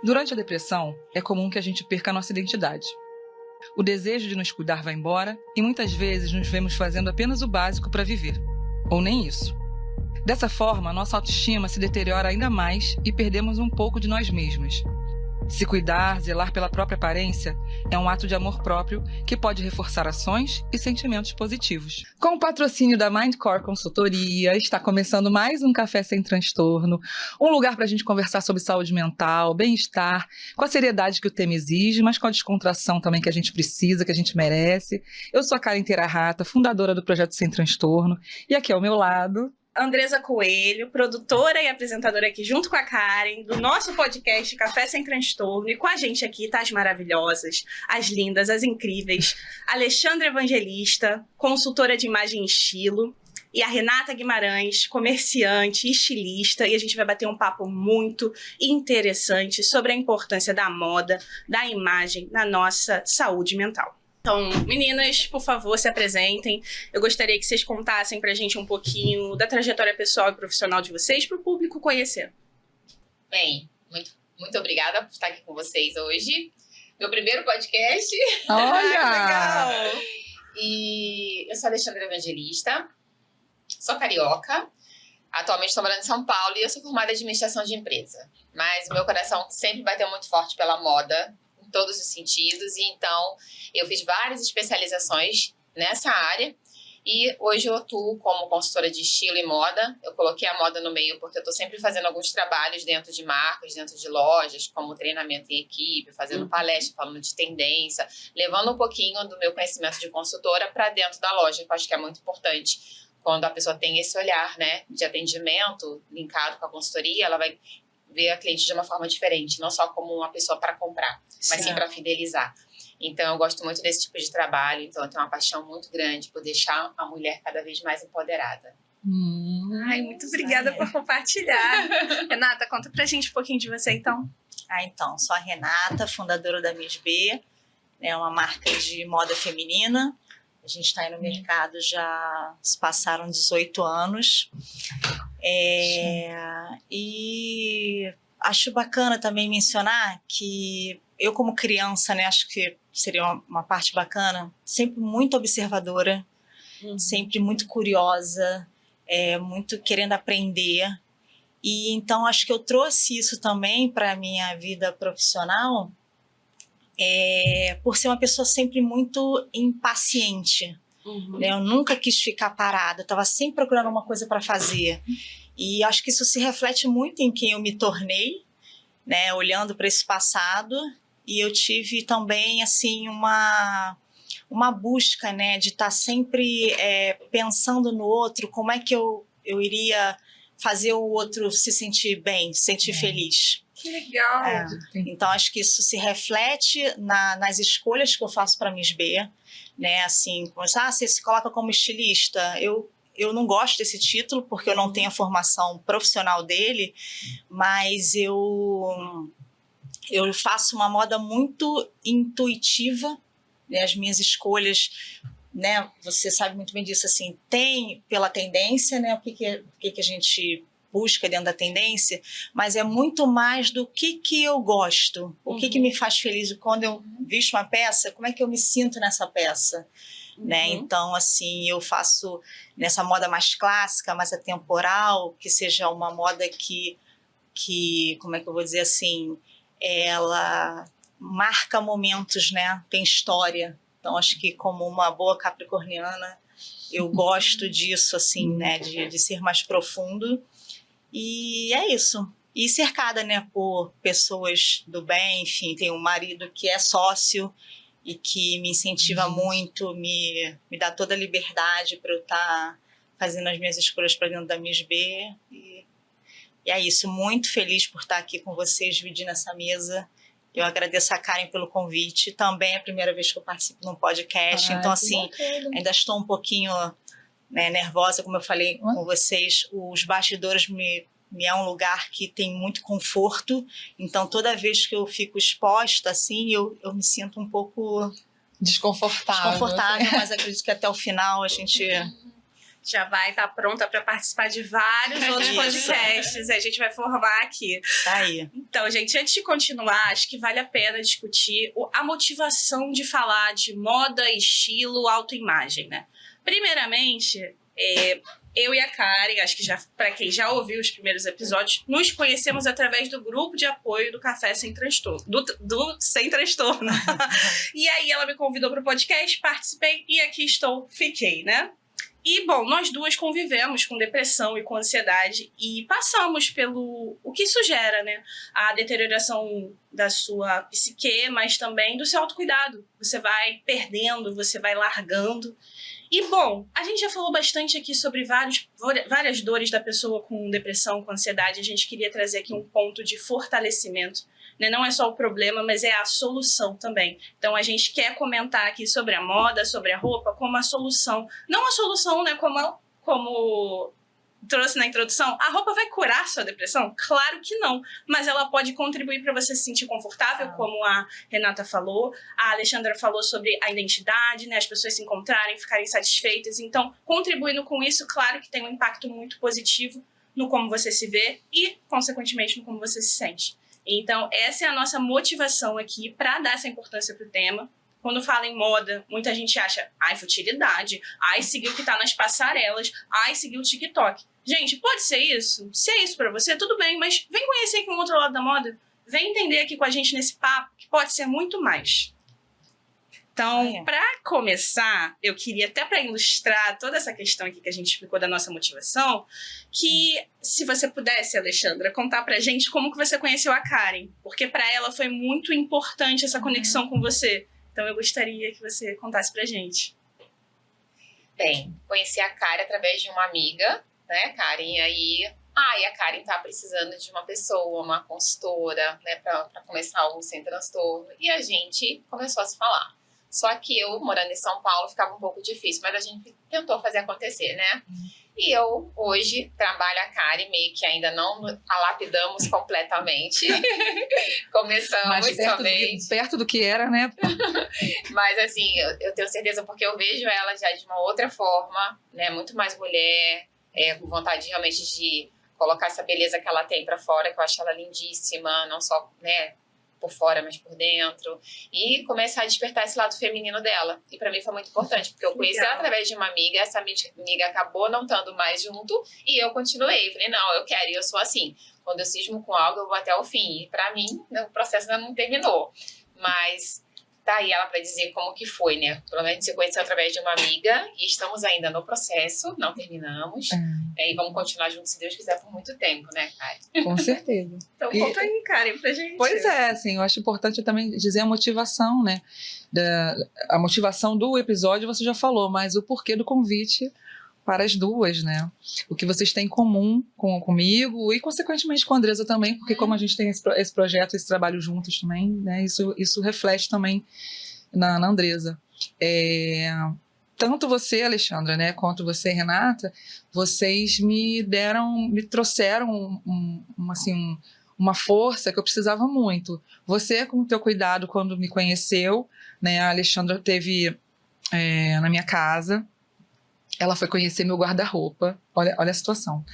Durante a depressão, é comum que a gente perca a nossa identidade. O desejo de nos cuidar vai embora e muitas vezes nos vemos fazendo apenas o básico para viver. Ou nem isso. Dessa forma, nossa autoestima se deteriora ainda mais e perdemos um pouco de nós mesmas. Se cuidar, zelar pela própria aparência, é um ato de amor próprio que pode reforçar ações e sentimentos positivos. Com o patrocínio da Mindcore Consultoria, está começando mais um Café Sem Transtorno, um lugar para a gente conversar sobre saúde mental, bem-estar, com a seriedade que o tema exige, mas com a descontração também que a gente precisa, que a gente merece. Eu sou a Karen Terahata, fundadora do Projeto Sem Transtorno, e aqui ao meu lado... Andresa Coelho, produtora e apresentadora aqui junto com a Karen, do nosso podcast Café Sem Transtorno. E com a gente aqui tá as maravilhosas, as lindas, as incríveis, Alexandra Evangelista, consultora de imagem e estilo, e a Renata Guimarães, comerciante e estilista. E a gente vai bater um papo muito interessante sobre a importância da moda, da imagem na nossa saúde mental. Então, meninas, por favor, se apresentem. Eu gostaria que vocês contassem pra gente um pouquinho da trajetória pessoal e profissional de vocês para o público conhecer. Bem, muito obrigada por estar aqui com vocês hoje. Meu primeiro podcast. Olha! Legal! E eu sou Alexandra Evangelista, sou carioca, atualmente estou morando em São Paulo e eu sou formada em administração de empresa. Mas o meu coração sempre bateu muito forte pela moda, em todos os sentidos, e então eu fiz várias especializações nessa área e hoje eu atuo como consultora de estilo e moda. Eu coloquei a moda no meio porque eu estou sempre fazendo alguns trabalhos dentro de marcas, dentro de lojas, como treinamento em equipe, fazendo palestra, falando de tendência, levando um pouquinho do meu conhecimento de consultora para dentro da loja, que eu acho que é muito importante. Quando a pessoa tem esse olhar, né, de atendimento linkado com a consultoria, ela vai ver a cliente de uma forma diferente, não só como uma pessoa para comprar, mas sim para fidelizar. Então, eu gosto muito desse tipo de trabalho, então eu tenho uma paixão muito grande por deixar a mulher cada vez mais empoderada. Ai, muito obrigada por compartilhar. Renata, conta pra gente um pouquinho de você, então. Então, sou a Renata, fundadora da Miss B, é uma marca de moda feminina. A gente está aí no mercado já se passaram 18 anos. E acho bacana também mencionar que eu, como criança, né, acho que seria uma parte bacana, sempre muito observadora, sempre muito curiosa, muito querendo aprender. E então acho que eu trouxe isso também para a minha vida profissional, por ser uma pessoa sempre muito impaciente. Né? Eu nunca quis ficar parada, eu estava sempre procurando uma coisa para fazer. E acho que isso se reflete muito em quem eu me tornei, né? Olhando para esse passado. E eu tive também assim, uma busca, né? De estar sempre pensando no outro, como é que eu iria fazer o outro se sentir bem, se sentir feliz. Que legal! Então, acho que isso se reflete nas escolhas que eu faço para Miss B, né? Assim, você se coloca como estilista. Eu não gosto desse título, porque eu não tenho a formação profissional dele, mas eu faço uma moda muito intuitiva, né? As minhas escolhas, né? Você sabe muito bem disso, assim, tem pela tendência, né? O que a gente busca dentro da tendência, mas é muito mais do que eu gosto, o que me faz feliz. Quando eu visto uma peça, como é que eu me sinto nessa peça, né? Então, assim, eu faço nessa moda mais clássica, mais atemporal, que seja uma moda que como é que eu vou dizer assim, ela marca momentos, né? Tem história. Então, acho que como uma boa capricorniana, eu gosto disso, assim, né? De ser mais profundo. E é isso. E cercada, né, por pessoas do bem, enfim, tenho um marido que é sócio e que me incentiva muito, me dá toda a liberdade para eu estar fazendo as minhas escolhas para dentro da Miss B. E é isso, muito feliz por estar aqui com vocês, dividindo essa mesa. Eu agradeço a Karen pelo convite. Também é a primeira vez que eu participo num podcast, então, assim, ainda estou um pouquinho, né, nervosa, como eu falei com vocês. Os bastidores me é um lugar que tem muito conforto, então toda vez que eu fico exposta, assim, eu me sinto um pouco desconfortável, mas acredito que até o final a gente Já vai estar pronta para participar de vários outros podcasts. A gente vai formar aqui. Tá aí. Então, gente, antes de continuar, acho que vale a pena discutir a motivação de falar de moda, estilo, autoimagem, né? Primeiramente, eu e a Karen, acho que para quem já ouviu os primeiros episódios, nos conhecemos através do grupo de apoio do Café Sem Transtorno. Do Sem Transtorno. E aí ela me convidou para o podcast, participei e aqui estou, fiquei, né? E, bom, nós duas convivemos com depressão e com ansiedade e passamos pelo o que isso gera, né? A deterioração da sua psique, mas também do seu autocuidado. Você vai perdendo, você vai largando. E, bom, a gente já falou bastante aqui sobre várias dores da pessoa com depressão, com ansiedade. A gente queria trazer aqui um ponto de fortalecimento, né? Não é só o problema, mas é a solução também. Então, a gente quer comentar aqui sobre a moda, sobre a roupa, como a solução. Não a solução, né? Como trouxe na introdução, a roupa vai curar sua depressão? Claro que não, mas ela pode contribuir para você se sentir confortável, como a Renata falou, a Alexandra falou sobre a identidade, né, as pessoas se encontrarem, ficarem satisfeitas. Então, contribuindo com isso, claro que tem um impacto muito positivo no como você se vê e, consequentemente, no como você se sente. Então, essa é a nossa motivação aqui para dar essa importância para o tema. Quando fala em moda, muita gente acha, futilidade, seguir o que tá nas passarelas, seguir o TikTok. Gente, pode ser isso? Se é isso pra você, tudo bem, mas vem conhecer aqui um outro lado da moda. Vem entender aqui com a gente nesse papo, que pode ser muito mais. Então, pra começar, eu queria até para ilustrar toda essa questão aqui que a gente explicou da nossa motivação, que se você pudesse, Alexandra, contar pra gente como que você conheceu a Karen, porque pra ela foi muito importante essa conexão com você. Então, eu gostaria que você contasse pra gente. Bem, conheci a Karen através de uma amiga, né, Karen, e aí... e a Karen tá precisando de uma pessoa, uma consultora, né, pra começar o Sem Transtorno. E a gente começou a se falar. Só que eu, morando em São Paulo, ficava um pouco difícil, mas a gente tentou fazer acontecer, né? E eu, hoje, trabalho a Karen, meio que ainda não a lapidamos completamente. Começamos somente. Perto do que era, né? Mas, assim, eu tenho certeza, porque eu vejo ela já de uma outra forma, né? Muito mais mulher, com vontade realmente de colocar essa beleza que ela tem pra fora, que eu acho ela lindíssima, não só, né, por fora, mas por dentro, e começar a despertar esse lado feminino dela. E pra mim foi muito importante, porque eu conheci ela através de uma amiga, essa amiga acabou não estando mais junto, e eu continuei. Falei, não, eu quero, e eu sou assim. Quando eu cismo com algo, eu vou até o fim. E pra mim, o processo ainda não terminou. Mas tá aí ela pra dizer como que foi, né? Pelo menos se conheceu através de uma amiga, e estamos ainda no processo, não terminamos. E vamos continuar juntos, se Deus quiser, por muito tempo, né, Karen? Com certeza. Então, conta aí, Karen, pra gente. Pois é, assim, eu acho importante também dizer a motivação, né? A motivação do episódio você já falou, mas o porquê do convite para as duas, né? O que vocês têm em comum comigo e, consequentemente, com a Andresa também, porque como a gente tem esse projeto, esse trabalho juntos também, né? Isso reflete também na Andresa. Tanto você, Alexandra, né, quanto você, Renata, vocês me trouxeram uma força que eu precisava muito. Você, com o teu cuidado quando me conheceu, né, a Alexandra teve na minha casa, ela foi conhecer meu guarda-roupa, olha a situação.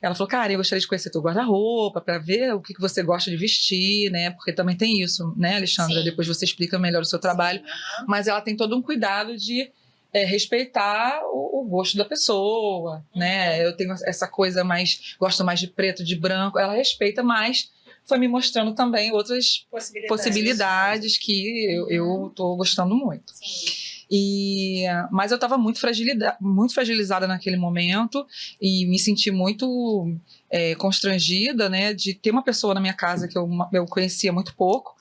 Ela falou, cara, eu gostaria de conhecer teu guarda-roupa para ver o que você gosta de vestir, né? Porque também tem isso, né, Alexandra? Sim. Depois você explica melhor o seu trabalho. Sim, mas ela tem todo um cuidado de respeitar o gosto da pessoa, né? Eu tenho essa coisa gosto mais de preto, de branco. Ela respeita mais. Foi me mostrando também outras possibilidades que eu tô gostando muito. Sim. Mas eu estava muito fragilizada naquele momento e me senti muito constrangida, né, de ter uma pessoa na minha casa que eu conhecia muito pouco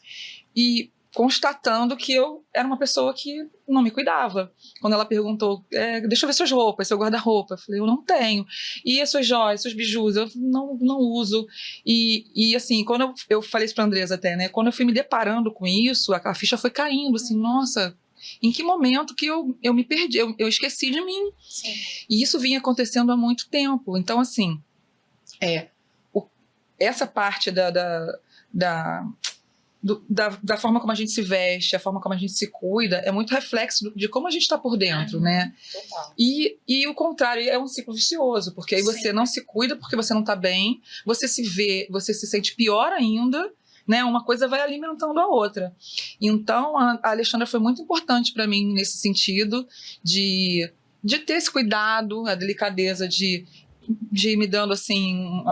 e constatando que eu era uma pessoa que não me cuidava. Quando ela perguntou, deixa eu ver suas roupas, seu guarda-roupa, eu falei, eu não tenho. E as suas joias, seus bijus, eu não uso. E assim, quando eu falei isso pra Andresa até, né, quando eu fui me deparando com isso, a ficha foi caindo, assim, nossa, em que momento que eu me perdi, eu esqueci de mim. Sim. E isso vinha acontecendo há muito tempo. Então, assim, essa parte da forma como a gente se veste, a forma como a gente se cuida, é muito reflexo de como a gente está por dentro, né? Total. E o contrário, é um ciclo vicioso, porque aí você não se cuida porque você não está bem, você se vê, você se sente pior ainda, né? Uma coisa vai alimentando a outra. Então, a Alexandra foi muito importante para mim nesse sentido de ter esse cuidado, a delicadeza de ir me dando assim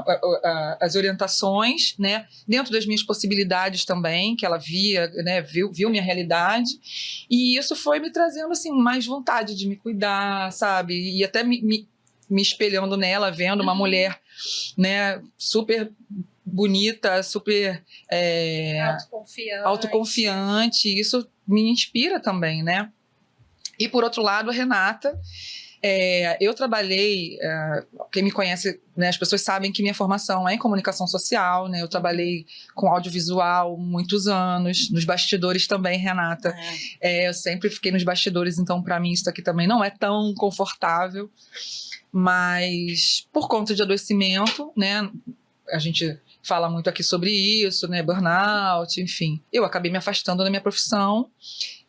as orientações, né, dentro das minhas possibilidades também, que ela via, né, viu minha realidade, e isso foi me trazendo assim mais vontade de me cuidar, sabe, e até me espelhando nela, vendo uma mulher, né, super bonita, super autoconfiante, isso me inspira também, né. E por outro lado, a Renata, eu trabalhei, quem me conhece, né, as pessoas sabem que minha formação é em comunicação social, né, eu trabalhei com audiovisual muitos anos, nos bastidores também, Renata, eu sempre fiquei nos bastidores, então para mim isso aqui também não é tão confortável, mas por conta de adoecimento, né, a gente fala muito aqui sobre isso, né, burnout, enfim, eu acabei me afastando da minha profissão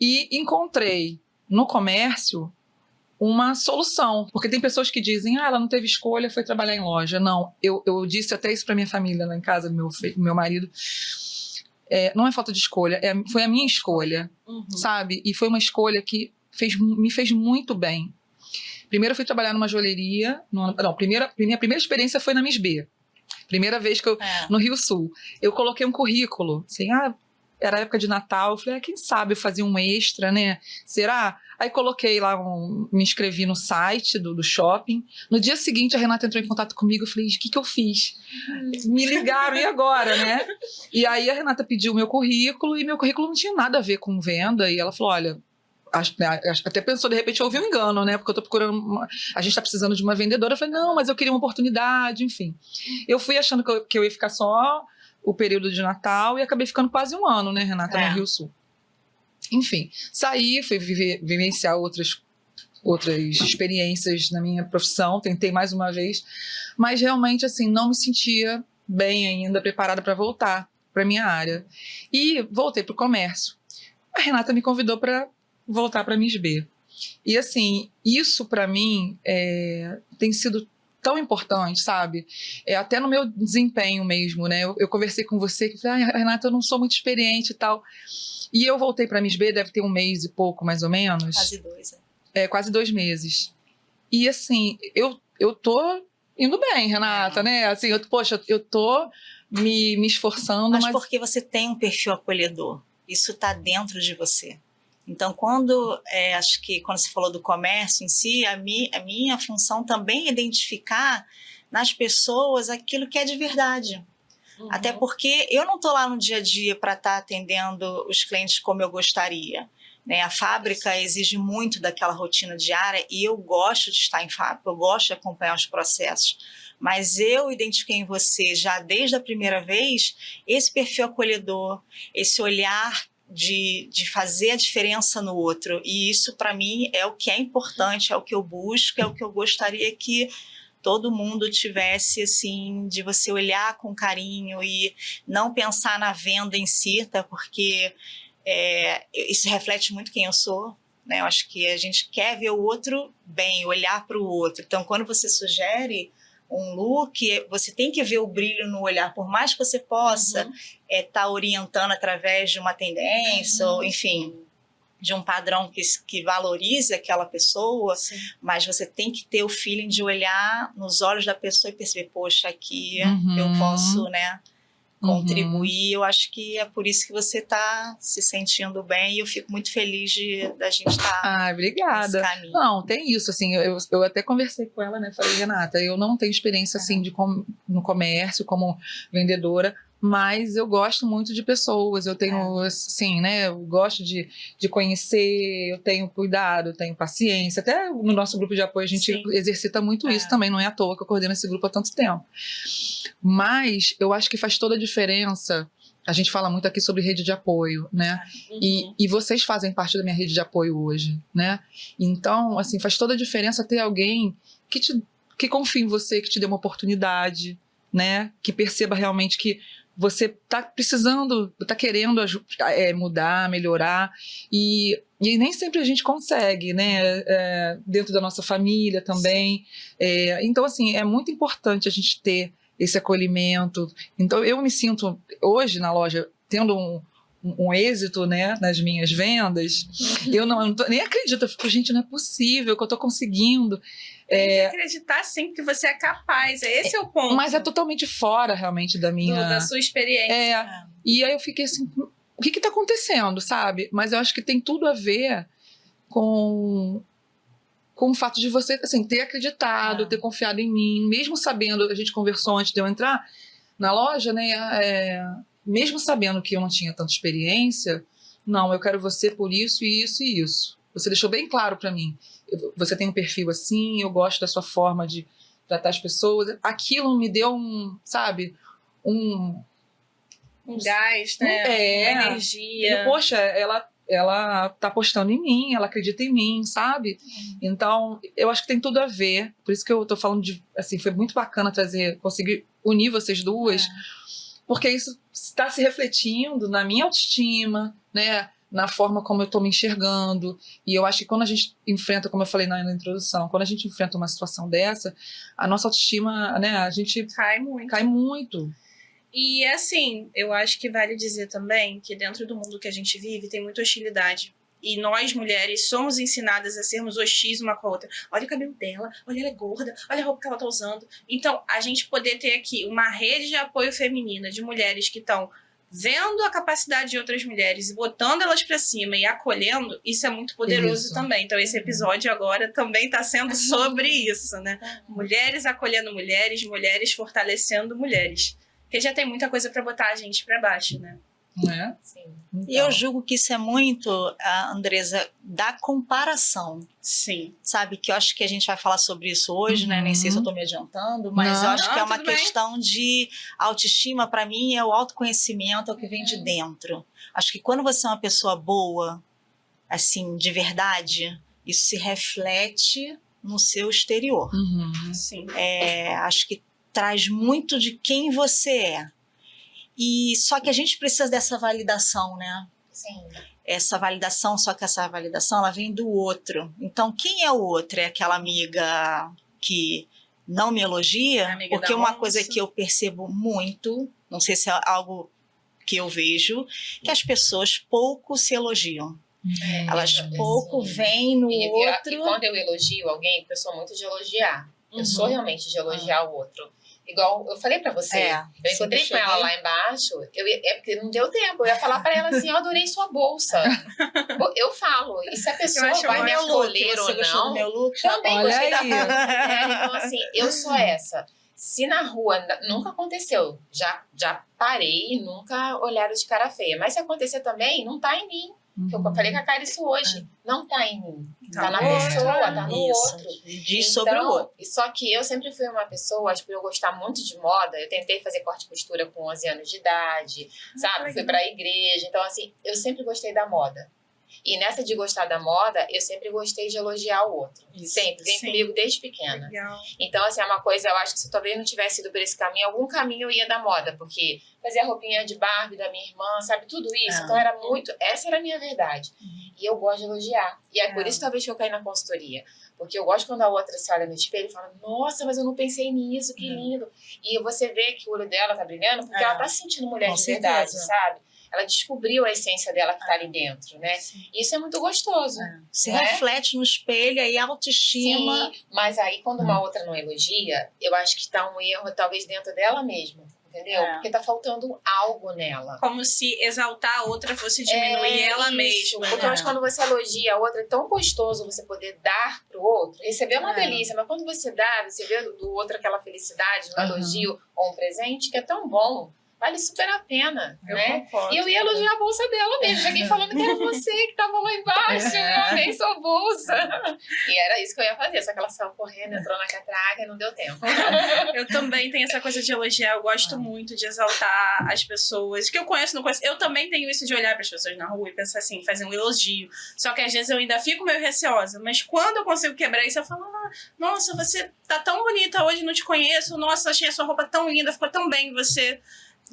e encontrei no comércio uma solução, porque tem pessoas que dizem, ela não teve escolha, foi trabalhar em loja. Não, eu disse até isso para minha família lá em casa, meu marido, não é falta de escolha, foi a minha escolha, sabe? E foi uma escolha que me fez muito bem. Primeiro eu fui trabalhar numa joalheria, minha primeira experiência foi na Miss B, primeira vez que eu, no Rio Sul, eu coloquei um currículo, assim, era época de Natal, eu falei, quem sabe eu fazia um extra, né? Será? Aí coloquei lá, me inscrevi no site do shopping. No dia seguinte, a Renata entrou em contato comigo, eu falei, o que eu fiz? Me ligaram, e agora, né? E aí a Renata pediu o meu currículo, e meu currículo não tinha nada a ver com venda, e ela falou, olha, até pensou, de repente, houve um engano, né? Porque eu tô procurando, a gente tá precisando de uma vendedora. Eu falei, não, mas eu queria uma oportunidade, enfim. Eu fui achando que eu ia ficar só o período de Natal e acabei ficando quase um ano, né, Renata, no Rio Sul. Enfim, saí, fui vivenciar outras experiências na minha profissão, tentei mais uma vez, mas realmente, assim, não me sentia bem ainda, preparada para voltar para minha área. E voltei para o comércio. A Renata me convidou para voltar para Miss B. E, assim, isso para mim tem sido tão importante, sabe? Até no meu desempenho mesmo, né? Eu conversei com você, que falei, Renata, eu não sou muito experiente e tal. E eu voltei para Miss B, deve ter um mês e pouco, mais ou menos. Quase 2, quase 2 meses. E, assim, eu tô indo bem, Renata, né? Assim, eu tô me esforçando. Mas porque você tem um perfil acolhedor. Isso tá dentro de você. Então, acho que quando você falou do comércio em si, a minha função também é identificar nas pessoas aquilo que é de verdade. Até porque eu não estou lá no dia a dia para estar atendendo os clientes como eu gostaria, né? A fábrica exige muito daquela rotina diária e eu gosto de estar em fábrica, eu gosto de acompanhar os processos. Mas eu identifiquei em você, já desde a primeira vez, esse perfil acolhedor, esse olhar de fazer a diferença no outro. E isso, para mim, é o que é importante, é o que eu busco, é o que eu gostaria que todo mundo tivesse, assim, de você olhar com carinho e não pensar na venda em si, tá? Porque isso reflete muito quem eu sou, né? Eu acho que a gente quer ver o outro bem, olhar para o outro. Então, quando você sugere um look, você tem que ver o brilho no olhar, por mais que você possa tá orientando através de uma tendência, ou, enfim, de um padrão que valorize aquela pessoa, mas você tem que ter o feeling de olhar nos olhos da pessoa e perceber, poxa, aqui eu posso, né, contribuir. Eu acho que é por isso que você está se sentindo bem e eu fico muito feliz da gente estar obrigada. nesse caminho. Não, tem isso, assim, eu até conversei com ela, né, falei, Renata, eu não tenho experiência, assim, no comércio como vendedora, mas eu gosto muito de pessoas, eu tenho, assim, né, eu gosto de conhecer, eu tenho cuidado, eu tenho paciência, até no nosso grupo de apoio a gente exercita muito isso também, não é à toa que eu coordeno esse grupo há tanto tempo. Mas eu acho que faz toda a diferença, a gente fala muito aqui sobre rede de apoio, né, e vocês fazem parte da minha rede de apoio hoje, né, então, assim, faz toda a diferença ter alguém que confie em você, que te dê uma oportunidade, né? Que perceba realmente que você está precisando, está querendo mudar, melhorar, e nem sempre a gente consegue, né? Dentro da nossa família também. Então, assim, é muito importante a gente ter esse acolhimento. Então, eu me sinto, hoje, na loja, tendo um êxito, né, nas minhas vendas. Eu nem acredito, eu fico, gente, não é possível que eu estou conseguindo. Tem que acreditar sim que você é capaz, esse é o ponto. Mas é totalmente fora, realmente, da sua experiência. E aí eu fiquei assim, o que está acontecendo, sabe? Mas eu acho que tem tudo a ver com o fato de você, assim, ter acreditado, ter confiado em mim, mesmo sabendo, a gente conversou antes de eu entrar na loja, né, mesmo sabendo que eu não tinha tanta experiência, não, eu quero você por isso, isso e isso. Você deixou bem claro para mim. Você tem um perfil assim, eu gosto da sua forma de tratar as pessoas. Aquilo me deu um gás, né? Uma energia. Poxa, ela tá apostando em mim, ela acredita em mim, sabe? Então, eu acho que tem tudo a ver. Por isso que eu tô falando assim, foi muito bacana conseguir unir vocês duas, porque isso está se refletindo na minha autoestima, né? Na forma como eu estou me enxergando. E eu acho que quando a gente enfrenta, como eu falei na introdução, quando a gente enfrenta uma situação dessa, a nossa autoestima, né, a gente cai muito. E assim, eu acho que vale dizer também que dentro do mundo que a gente vive tem muita hostilidade. E nós, mulheres, somos ensinadas a sermos hostis uma com a outra. Olha o cabelo dela, olha ela é gorda, olha a roupa que ela tá usando. Então, a gente poder ter aqui uma rede de apoio feminina de mulheres que estão vendo a capacidade de outras mulheres e botando elas pra cima e acolhendo, isso é muito poderoso também. Então, esse episódio agora também está sendo sobre isso, né? Mulheres acolhendo mulheres, mulheres fortalecendo mulheres. Porque já tem muita coisa para botar a gente para baixo, né? É? Sim. Então. E eu julgo que isso é muito, Andresa, da comparação. Sim. Sabe, que eu acho que a gente vai falar sobre isso hoje, né? Nem sei se eu tô me adiantando, mas eu acho que é uma questão de autoestima, para mim, é o autoconhecimento, é o que vem de dentro. Acho que quando você é uma pessoa boa, assim, de verdade, isso se reflete no seu exterior. Sim. Acho que traz muito de quem você é. E só que a gente precisa dessa validação, né? Sim. Essa validação, só que essa validação ela vem do outro. Então, quem é o outro? É aquela amiga que não me elogia? Porque uma coisa que eu percebo muito, não sei se é algo que eu vejo, que as pessoas pouco se elogiam. Elas pouco veem no outro. E quando eu elogio alguém, eu sou muito de elogiar. Eu sou realmente de elogiar o outro. Igual eu falei pra você, eu encontrei com ela lá embaixo, porque não deu tempo, eu ia falar pra ela assim, eu adorei sua bolsa. Eu falo, e se a pessoa vai me acolher ou não, do meu look? também gostei da então assim, eu sou essa. Se na rua, nunca aconteceu, já parei e nunca olharam de cara feia, mas se acontecer também, não tá em mim. Eu falei com a Cara isso hoje, não tá em mim, tá na pessoa, tá no outro. Diz sobre o outro. Só que eu sempre fui uma pessoa, acho que eu gostar muito de moda, eu tentei fazer corte e costura com 11 anos de idade, sabe? Fui pra igreja, então assim, eu sempre gostei da moda. E nessa de gostar da moda, eu sempre gostei de elogiar o outro. Sempre, vem comigo desde pequena. Legal. Então, assim, é uma coisa, eu acho que se eu talvez não tivesse ido por esse caminho, algum caminho eu ia da moda, porque fazia a roupinha de Barbie da minha irmã, sabe, tudo isso. Então era muito, essa era a minha verdade. E eu gosto de elogiar. E é por isso talvez que eu caí na consultoria. Porque eu gosto quando a outra se olha no espelho e fala, nossa, mas eu não pensei nisso, que lindo. E você vê que o olho dela tá brilhando, porque ela tá se sentindo mulher de verdade, sabe? Ela descobriu a essência dela que tá ali dentro, né? Isso é muito gostoso. Se reflete no espelho, aí a autoestima. Sim, mas aí quando uma outra não elogia, eu acho que tá um erro talvez dentro dela mesma, entendeu? Porque tá faltando algo nela. Como se exaltar a outra fosse diminuir ela mesma. Porque eu acho que quando você elogia a outra, é tão gostoso você poder dar pro outro. Receber é uma delícia, mas quando você dá, você vê do outro aquela felicidade, um elogio ou um presente, que é tão bom. vale super a pena, Eu né? concordo. E eu ia elogiar a bolsa dela mesmo. Cheguei falando que era você que tava lá embaixo, eu nem sua bolsa. E era isso que eu ia fazer, só que ela saiu correndo, entrou na catraca e não deu tempo. Eu também tenho essa coisa de elogiar, eu gosto muito de exaltar as pessoas que eu conheço, não conheço. Eu também tenho isso de olhar para as pessoas na rua e pensar assim, fazer um elogio. Só que às vezes eu ainda fico meio receosa, mas quando eu consigo quebrar isso, eu falo, nossa, você tá tão bonita hoje, não te conheço, nossa, achei a sua roupa tão linda, ficou tão bem, você...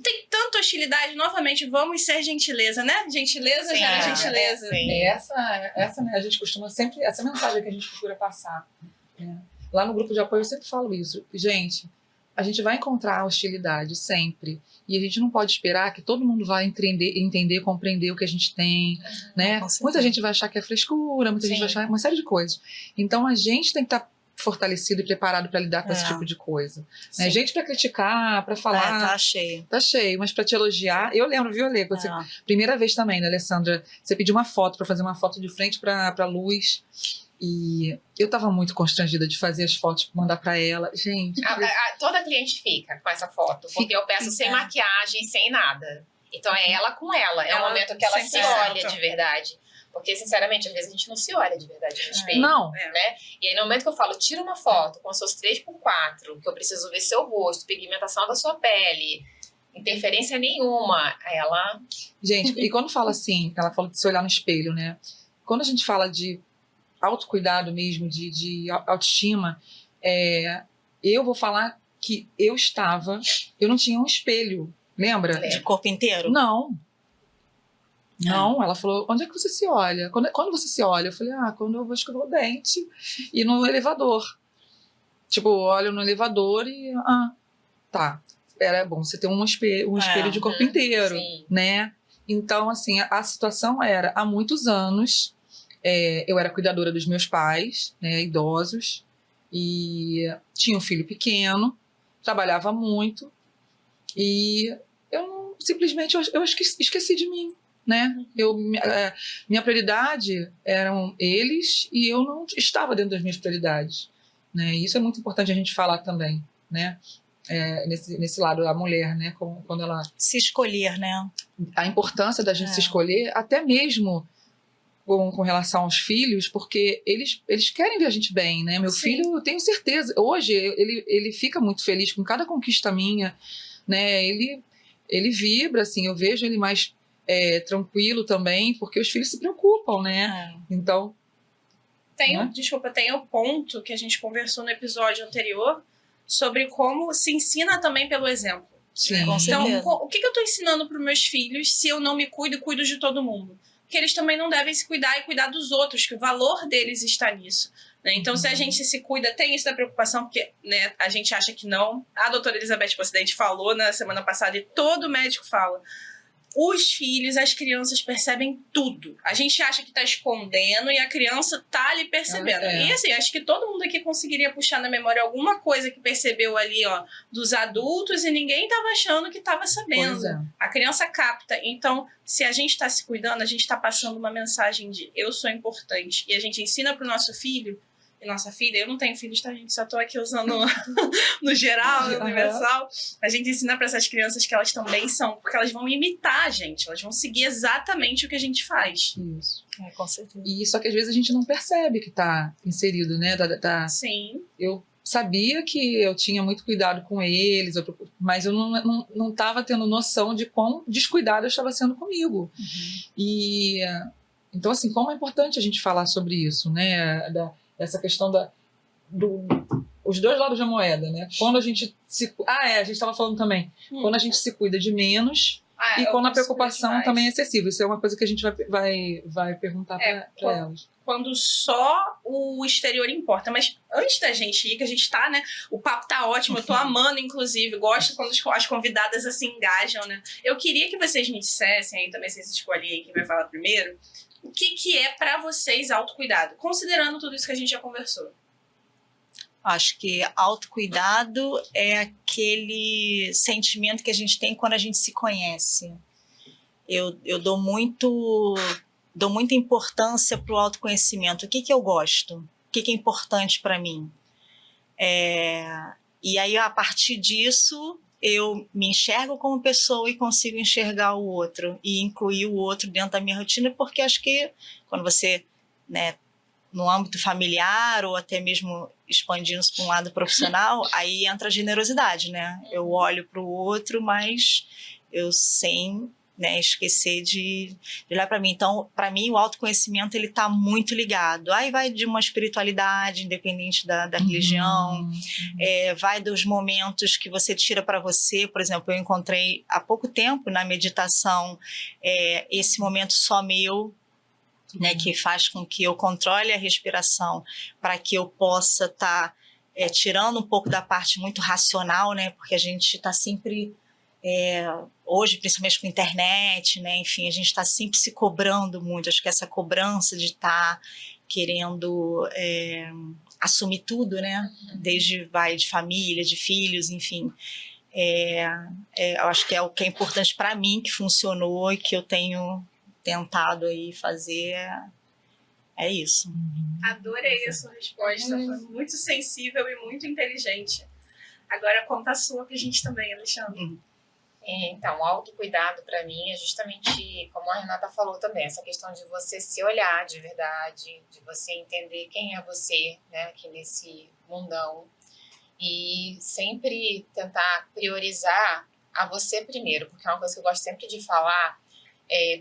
Tem tanta hostilidade, novamente, vamos ser gentileza, né? Gentileza Sim, gera gentileza. Sim. Essa, né, a gente costuma sempre, essa mensagem que a gente procura passar, né? Lá no grupo de apoio eu sempre falo isso. Gente, a gente vai encontrar hostilidade sempre. E a gente não pode esperar que todo mundo vai entender, compreender o que a gente tem, né? Com certeza. Muita gente vai achar que é frescura, muita gente vai achar uma série de coisas. Então a gente tem que estar fortalecido e preparado para lidar com esse tipo de coisa. Né? Gente para criticar, para falar. Tá cheio. Tá cheio, mas para te elogiar, eu lembro, viu, Alê? Você, primeira vez também, né, Alessandra? Você pediu uma foto para fazer uma foto de frente para luz. E eu tava muito constrangida de fazer as fotos, mandar para ela. Gente. Toda cliente fica com essa foto, porque eu peço sem maquiagem, sem nada. Então é ela com ela. É o momento que ela se olha de verdade. Porque, sinceramente, às vezes a gente não se olha de verdade no espelho. Não. Né? E aí, no momento que eu falo, tira uma foto com os seus 3x4, que eu preciso ver seu rosto, pigmentação da sua pele, interferência nenhuma, ela... Gente, e quando fala assim, ela fala de se olhar no espelho, né? Quando a gente fala de autocuidado mesmo, de autoestima, eu vou falar que eu não tinha um espelho, lembra? De corpo inteiro? Não, ela falou, onde é que você se olha? Quando você se olha? Eu falei, quando eu vou escovar o dente e no elevador. Tipo, olho no elevador e, tá. Era bom você ter um espelho de corpo inteiro, sim. né? Então, assim, a situação era, há muitos anos, eu era cuidadora dos meus pais, né, idosos, e tinha um filho pequeno, trabalhava muito, e eu simplesmente esqueci de mim. Né? Minha prioridade eram eles e eu não estava dentro das minhas prioridades, né? E isso é muito importante a gente falar também, né? Nesse lado da mulher, né? Quando ela se escolher, né? A importância da gente se escolher, até mesmo com relação aos filhos, porque eles querem ver a gente bem, né? Meu filho, eu tenho certeza, hoje ele fica muito feliz com cada conquista minha, né? Ele vibra, assim, eu vejo ele mais tranquilo também, porque os filhos se preocupam, né? Então... Tem o ponto que a gente conversou no episódio anterior sobre como se ensina também pelo exemplo. Sim. Então, o que eu estou ensinando para os meus filhos se eu não me cuido e cuido de todo mundo? Que eles também não devem se cuidar e cuidar dos outros, que o valor deles está nisso. Né? Então, se a gente se cuida, tem isso da preocupação, porque, né, a gente acha que não. A doutora Elizabeth Pocidente falou na semana passada, e todo médico fala... Os filhos, as crianças percebem tudo. A gente acha que tá escondendo e a criança tá ali percebendo. E assim, acho que todo mundo aqui conseguiria puxar na memória alguma coisa que percebeu ali, ó, dos adultos e ninguém tava achando que tava sabendo. A criança capta. Então, se a gente tá se cuidando, a gente tá passando uma mensagem de eu sou importante. E a gente ensina pro nosso filho e nossa filha, eu não tenho filhos, tá, gente? Só tô aqui usando no geral, no universal. A gente ensina para essas crianças que elas também são, porque elas vão imitar a gente, elas vão seguir exatamente o que a gente faz. Isso. Com certeza. E só que às vezes a gente não percebe que tá inserido, né? Sim. Eu sabia que eu tinha muito cuidado com eles, mas eu não tava tendo noção de quão descuidado eu estava sendo comigo. E então, assim, como é importante a gente falar sobre isso, né? Essa questão os dois lados da moeda, né? Quando a gente a gente estava falando também. Quando a gente se cuida de menos e quando a preocupação também é excessiva. Isso é uma coisa que a gente vai perguntar para elas. Quando só o exterior importa. Mas antes da gente ir, que a gente tá, né? O papo tá ótimo, eu tô amando, inclusive. Gosto quando as convidadas assim engajam, né? Eu queria que vocês me dissessem, aí também vocês escolhem quem vai falar primeiro, o que é para vocês autocuidado? Considerando tudo isso que a gente já conversou. Acho que autocuidado é aquele sentimento que a gente tem quando a gente se conhece. Eu dou muita importância para o autoconhecimento. O que eu gosto? O que é importante para mim? E aí, a partir disso, eu me enxergo como pessoa e consigo enxergar o outro e incluir o outro dentro da minha rotina, porque acho que quando você, né, no âmbito familiar ou até mesmo expandindo-se para um lado profissional, aí entra a generosidade, né? Eu olho para o outro, mas eu sem, né, esquecer de olhar para mim. Então, para mim, o autoconhecimento ele está muito ligado. Aí vai de uma espiritualidade, independente da religião, vai dos momentos que você tira para você. Por exemplo, eu encontrei há pouco tempo na meditação esse momento só meu, né, que faz com que eu controle a respiração para que eu possa estar tirando um pouco da parte muito racional, né, porque a gente está sempre, hoje, principalmente com a internet, né, enfim, a gente está sempre se cobrando muito. Acho que essa cobrança de estar querendo assumir tudo, né, desde de família, de filhos, enfim. Eu acho que é o que é importante para mim, que funcionou e que eu tenho tentado aí fazer, é isso. Adorei a sua resposta, foi muito sensível e muito inteligente. Agora conta a sua pra gente também, Alexandre. Então, o autocuidado para mim é justamente, como a Renata falou também, essa questão de você se olhar de verdade, de você entender quem é você, né, aqui nesse mundão, e sempre tentar priorizar a você primeiro, porque é uma coisa que eu gosto sempre de falar.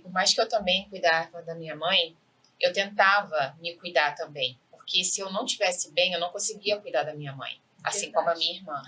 Por mais que eu também cuidava da minha mãe, eu tentava me cuidar também. Porque se eu não estivesse bem, eu não conseguia cuidar da minha mãe. Assim como a minha irmã.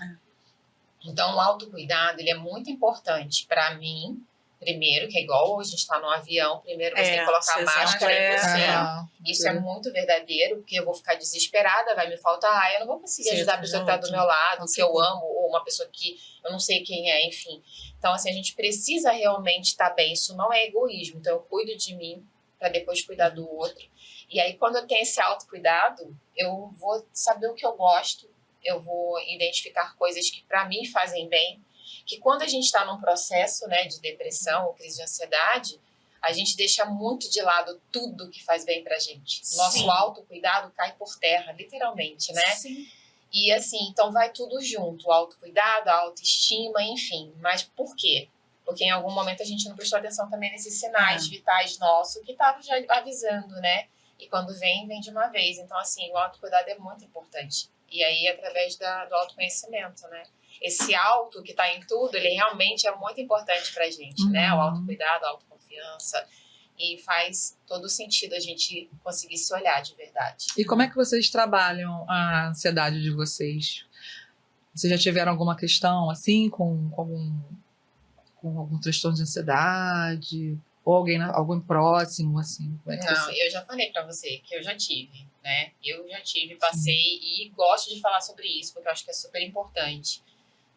Então, o autocuidado, ele é muito importante para mim, primeiro, que é igual a gente está no avião, primeiro você tem que colocar a máscara em você. Isso é muito verdadeiro, porque eu vou ficar desesperada, vai me faltar ar, eu não vou conseguir ajudar a pessoa que está do meu lado, que eu amo, ou uma pessoa que eu não sei quem é, enfim. Então, assim, a gente precisa realmente estar bem. Isso não é egoísmo. Então, eu cuido de mim para depois cuidar do outro. E aí, quando eu tenho esse autocuidado, eu vou saber o que eu gosto, eu vou identificar coisas que para mim fazem bem, que quando a gente está num processo, né, de depressão ou crise de ansiedade, a gente deixa muito de lado tudo que faz bem pra gente. Nosso autocuidado cai por terra, literalmente, né? Sim. E assim, então vai tudo junto, o autocuidado, a autoestima, enfim. Mas por quê? Porque em algum momento a gente não prestou atenção também nesses sinais vitais nossos que estavam já avisando, né? E quando vem de uma vez. Então, assim, o autocuidado é muito importante. E aí, através do autoconhecimento, né? Esse auto que está em tudo, ele realmente é muito importante pra gente, né? O autocuidado, a autoconfiança. E faz todo sentido a gente conseguir se olhar de verdade. E como é que vocês trabalham a ansiedade de vocês? Vocês já tiveram alguma questão, assim, com algum transtorno de ansiedade? Ou alguém próximo, assim? Como é que Não, eu já falei pra você que eu já tive, né? Eu já tive, passei e gosto de falar sobre isso, porque eu acho que é super importante.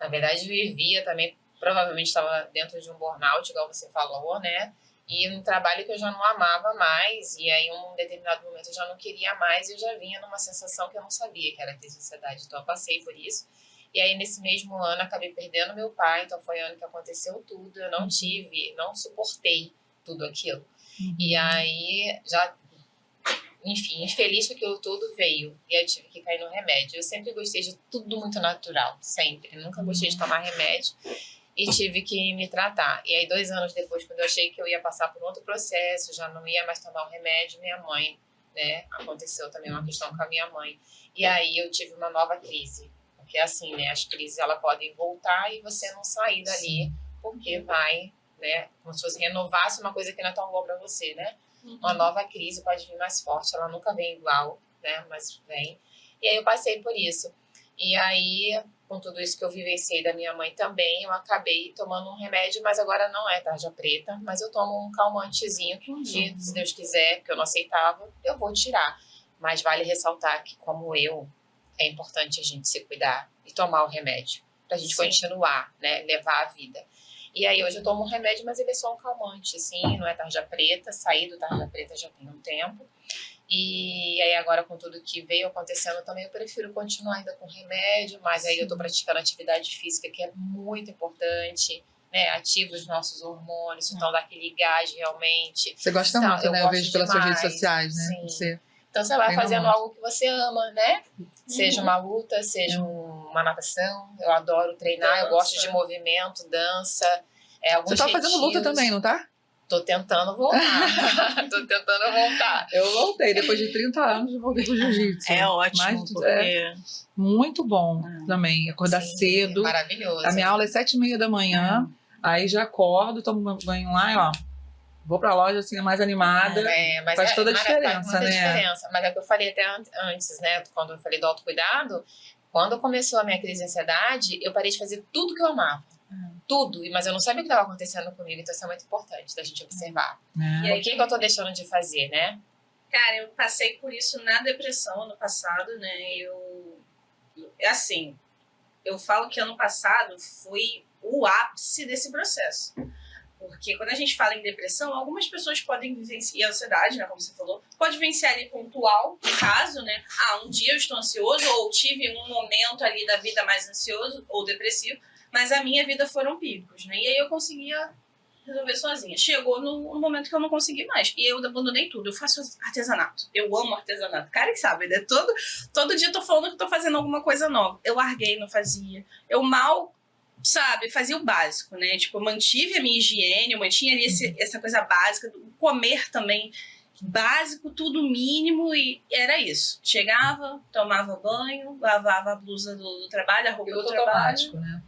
Na verdade, eu vivia também, provavelmente estava dentro de um burnout, igual você falou, né? E um trabalho que eu já não amava mais, e aí em um determinado momento eu já não queria mais, e eu já vinha numa sensação que eu não sabia que era crise de ansiedade. Então eu passei por isso. E aí nesse mesmo ano acabei perdendo meu pai, então foi o ano que aconteceu tudo, eu não suportei tudo aquilo. E aí já, enfim, infeliz que aquilo tudo veio, e aí eu tive que cair no remédio. Eu sempre gostei de tudo muito natural, sempre, nunca gostei de tomar remédio. E tive que me tratar. E aí, 2 anos depois, quando eu achei que eu ia passar por outro processo, já não ia mais tomar o remédio, minha mãe, né? Aconteceu também uma questão com a minha mãe. E aí, eu tive uma nova crise. Porque assim, né? As crises, elas podem voltar e você não sair dali, porque vai, né? Como se você renovasse uma coisa que não é tão boa pra você, né? Uma nova crise pode vir mais forte. Ela nunca vem igual, né? Mas vem. E aí, eu passei por isso. E aí, com tudo isso que eu vivenciei da minha mãe também, eu acabei tomando um remédio, mas agora não é tarja preta, mas eu tomo um calmantezinho que um dia, se Deus quiser, porque eu não aceitava, eu vou tirar. Mas vale ressaltar que, como eu, é importante a gente se cuidar e tomar o remédio, pra gente continuar, né, levar a vida. E aí hoje eu tomo um remédio, mas ele é só um calmante, assim, não é tarja preta, saí do tarja preta já tem um tempo. E aí agora com tudo que veio acontecendo também eu prefiro continuar ainda com remédio, mas aí eu tô praticando atividade física, que é muito importante, né? Ativa os nossos hormônios, então dá aquele gás realmente. Você gosta então, muito, né? Eu vejo pelas suas redes sociais, né? Sim. Então você vai fazendo algo que você ama, né? Seja uma luta, seja um uma natação, eu adoro treinar, eu gosto de movimento, dança. Você tá fazendo luta também, não tá? Tô tentando voltar. Tô tentando voltar. Eu voltei, depois de 30 anos, eu voltei pro jiu-jitsu. É ótimo, porque... Muito bom também, acordar cedo. Maravilhoso. A minha aula é 7h30 da manhã, aí já acordo, tomo banho lá e ó, vou pra loja assim, mais animada. Mas faz toda a diferença, faz muita diferença. Mas é o que eu falei até antes, né? Quando eu falei do autocuidado, quando começou a minha crise de ansiedade, eu parei de fazer tudo que eu amava. Tudo, mas eu não sabia o que estava acontecendo comigo, então isso é muito importante da gente observar. E aí, o que eu tô deixando de fazer, né? Cara, eu passei por isso na depressão ano passado, né? Assim, eu falo que ano passado foi o ápice desse processo. Porque quando a gente fala em depressão, algumas pessoas podem vivenciar ansiedade, né, como você falou, pode vivenciar ali pontual, no caso, né? Um dia eu estou ansioso, ou tive um momento ali da vida mais ansioso ou depressivo, mas a minha vida foram picos, né? E aí eu conseguia resolver sozinha. Chegou no momento que eu não consegui mais. E eu abandonei tudo. Eu faço artesanato. Eu amo artesanato. Cara que sabe, né? Todo dia eu tô falando que eu tô fazendo alguma coisa nova. Eu larguei, não fazia. Eu mal, sabe, fazia o básico, né? Tipo, eu mantive a minha higiene, eu mantinha ali essa coisa básica, do comer também básico, tudo mínimo, e era isso. Chegava, tomava banho, lavava a blusa do trabalho, a roupa do trabalho, né?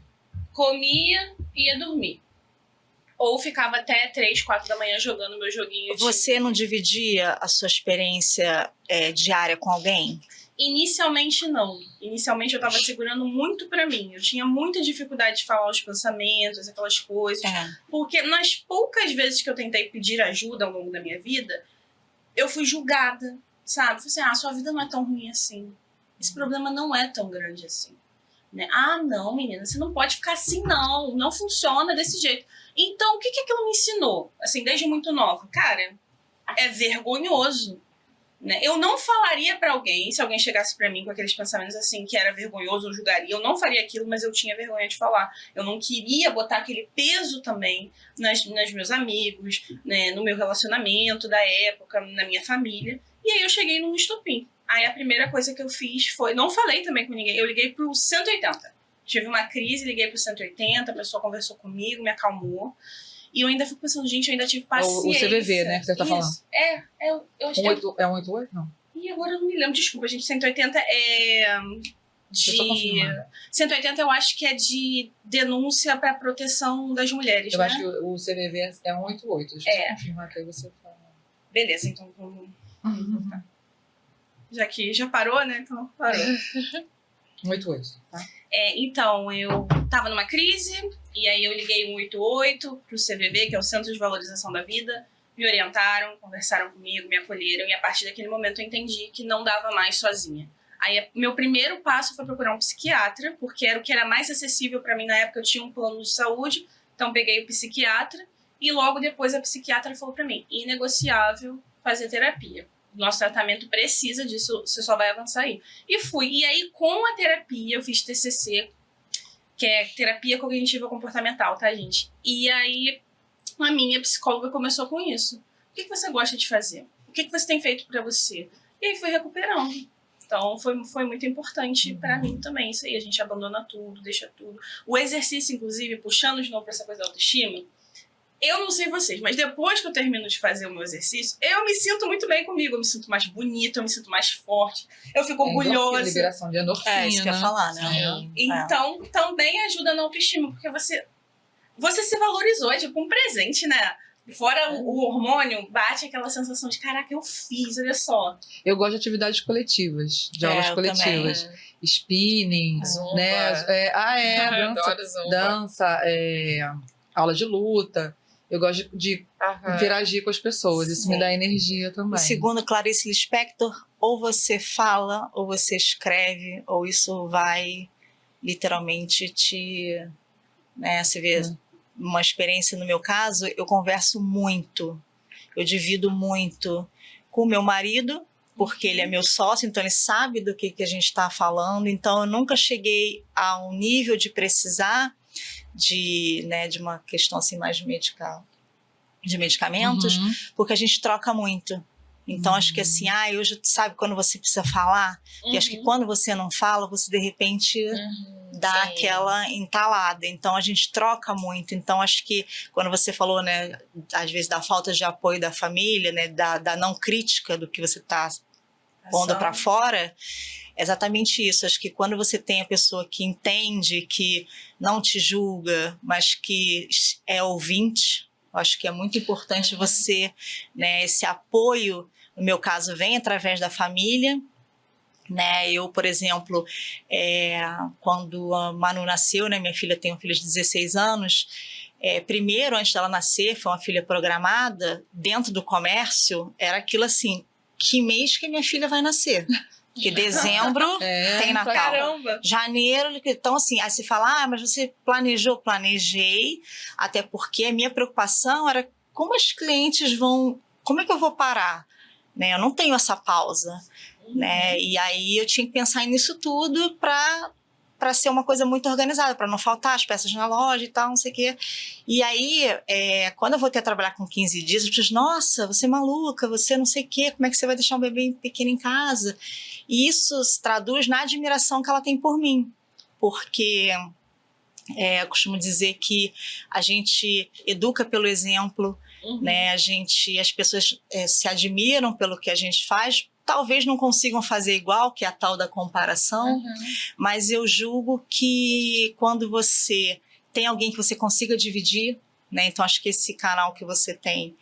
Comia e ia dormir. Ou ficava até 3, 4 da manhã jogando meu joguinho. Você não dividia a sua experiência diária com alguém? Inicialmente, não. Inicialmente, eu tava segurando muito pra mim. Eu tinha muita dificuldade de falar os pensamentos, aquelas coisas. Porque nas poucas vezes que eu tentei pedir ajuda ao longo da minha vida, eu fui julgada, sabe? Falei assim, sua vida não é tão ruim assim. Esse problema não é tão grande assim. Né? Não, menina, você não pode ficar assim, não. Não funciona desse jeito. Então, o que aquilo me ensinou? Assim, desde muito nova. Cara, é vergonhoso. Né? Eu não falaria pra alguém, se alguém chegasse pra mim com aqueles pensamentos assim, que era vergonhoso, eu julgaria. Eu não faria aquilo, mas eu tinha vergonha de falar. Eu não queria botar aquele peso também nos meus amigos, né? No meu relacionamento da época, na minha família. E aí eu cheguei num estopim. Aí a primeira coisa que eu fiz foi... Não falei também com ninguém. Eu liguei pro 180. Tive uma crise, liguei pro 180. A pessoa conversou comigo, me acalmou. E eu ainda fico pensando, gente, eu ainda tive paciência. O CVV, né, que você tá falando. Eu acho que... É 188? Não. E agora eu não me lembro. Desculpa, gente. 180 é... 180 eu acho que é de denúncia pra proteção das mulheres, eu né? acho que o CVV é 188. Deixa eu confirmar que aí você fala. Beleza, então vamos... Tá. Já que já parou, né? Então parou. 188, tá? Então, eu tava numa crise, e aí eu liguei 188 pro CVV, que é o Centro de Valorização da Vida, me orientaram, conversaram comigo, me acolheram, e a partir daquele momento eu entendi que não dava mais sozinha. Aí, meu primeiro passo foi procurar um psiquiatra, porque era o que era mais acessível para mim na época. Eu tinha um plano de saúde, então peguei o psiquiatra, e logo depois a psiquiatra falou para mim, inegociável fazer terapia. Nosso tratamento precisa disso, você só vai avançar aí. E fui. E aí, com a terapia, eu fiz TCC, que é terapia cognitiva comportamental, tá, gente? E aí, a minha psicóloga começou com isso. O que você gosta de fazer? O que você tem feito pra você? E aí, fui recuperando. Então, foi muito importante pra mim também. Isso aí, a gente abandona tudo, deixa tudo. O exercício, inclusive, puxando de novo pra essa coisa da autoestima, eu não sei vocês, mas depois que eu termino de fazer o meu exercício, eu me sinto muito bem comigo. Eu me sinto mais bonita, eu me sinto mais forte. Eu fico orgulhosa. Liberação de endorfina. Isso que eu ia falar, né? Então, também ajuda na autoestima, porque você se valorizou, é tipo um presente, né? Fora o hormônio, bate aquela sensação de, caraca, eu fiz, olha só. Eu gosto de atividades coletivas, de aulas coletivas. Spinning, Zumba. né? Dança, aula de luta. Eu gosto de interagir com as pessoas, isso me dá energia também. E segundo Clarice Lispector, ou você fala, ou você escreve, ou isso vai literalmente te... Né, você vê uma experiência no meu caso, eu converso muito, eu divido muito com o meu marido, porque ele é meu sócio, então ele sabe do que a gente está falando, então eu nunca cheguei a um nível de precisar de uma questão assim mais de medicamentos, porque a gente troca muito. Então, acho que assim, hoje, sabe quando você precisa falar? E acho que quando você não fala, você de repente dá sim. aquela entalada. Então, a gente troca muito. Então, acho que quando você falou, né, às vezes da falta de apoio da família, né, da não crítica do que você está pondo para fora, é exatamente isso. Acho que quando você tem a pessoa que entende, que não te julga, mas que é ouvinte, eu acho que é muito importante você, né, esse apoio, no meu caso, vem através da família, né? Eu, por exemplo, quando a Manu nasceu, né, minha filha tem um filho de 16 anos, primeiro, antes dela nascer, foi uma filha programada, dentro do comércio, era aquilo assim, que mês que minha filha vai nascer? Porque dezembro tem Natal. Caramba! Janeiro, então assim, aí se fala, mas você planejou? Planejei, até porque a minha preocupação era como as clientes vão, como é que eu vou parar? Né? Eu não tenho essa pausa, né? E aí eu tinha que pensar nisso tudo para ser uma coisa muito organizada, para não faltar as peças na loja e tal, não sei o quê. E aí, quando eu voltei a trabalhar com 15 dias, eu disse, nossa, você é maluca, você não sei o quê, como é que você vai deixar um bebê pequeno em casa? E isso se traduz na admiração que ela tem por mim, porque eu costumo dizer que a gente educa pelo exemplo, né? As pessoas se admiram pelo que a gente faz, talvez não consigam fazer igual, que é a tal da comparação, mas eu julgo que quando você tem alguém que você consiga dividir, né? Então acho que esse canal que você tem,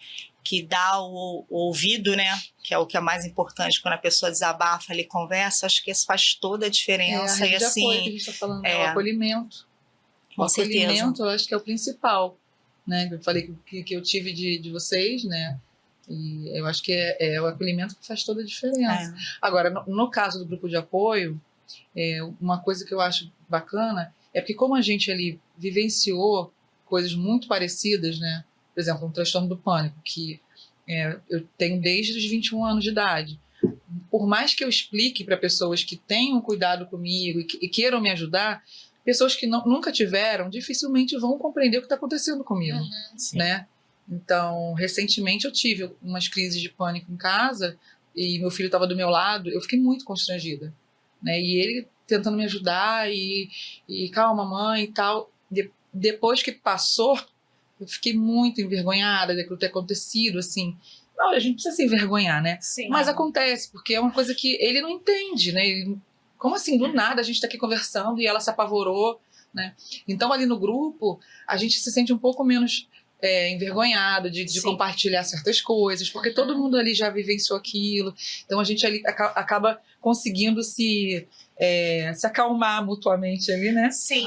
que dá o ouvido, né? Que é o que é mais importante quando a pessoa desabafa ali, conversa, acho que isso faz toda a diferença. A rede e de assim, apoio que a gente está falando, o acolhimento. Com o certeza. acolhimento, eu acho que é o principal, né? Eu falei que eu tive de vocês, né? E eu acho que é o acolhimento que faz toda a diferença. Agora, no caso do grupo de apoio, uma coisa que eu acho bacana é porque como a gente ali vivenciou coisas muito parecidas, né? Por exemplo, um transtorno do pânico, que eu tenho desde os 21 anos de idade. Por mais que eu explique para pessoas que tenham cuidado comigo e queiram me ajudar, pessoas que nunca tiveram, dificilmente vão compreender o que está acontecendo comigo, né? Então, recentemente eu tive umas crises de pânico em casa e meu filho estava do meu lado, eu fiquei muito constrangida, né? E ele tentando me ajudar e calma, mãe e tal. Depois que passou, eu fiquei muito envergonhada daquilo ter acontecido, assim. Não, a gente precisa se envergonhar, né? Sim. Mas acontece, porque é uma coisa que ele não entende, né? Como assim, do nada a gente está aqui conversando e ela se apavorou, né? Então, ali no grupo, a gente se sente um pouco menos envergonhado de compartilhar certas coisas, porque todo mundo ali já vivenciou aquilo. Então, a gente ali acaba conseguindo se acalmar mutuamente ali, né? Sim.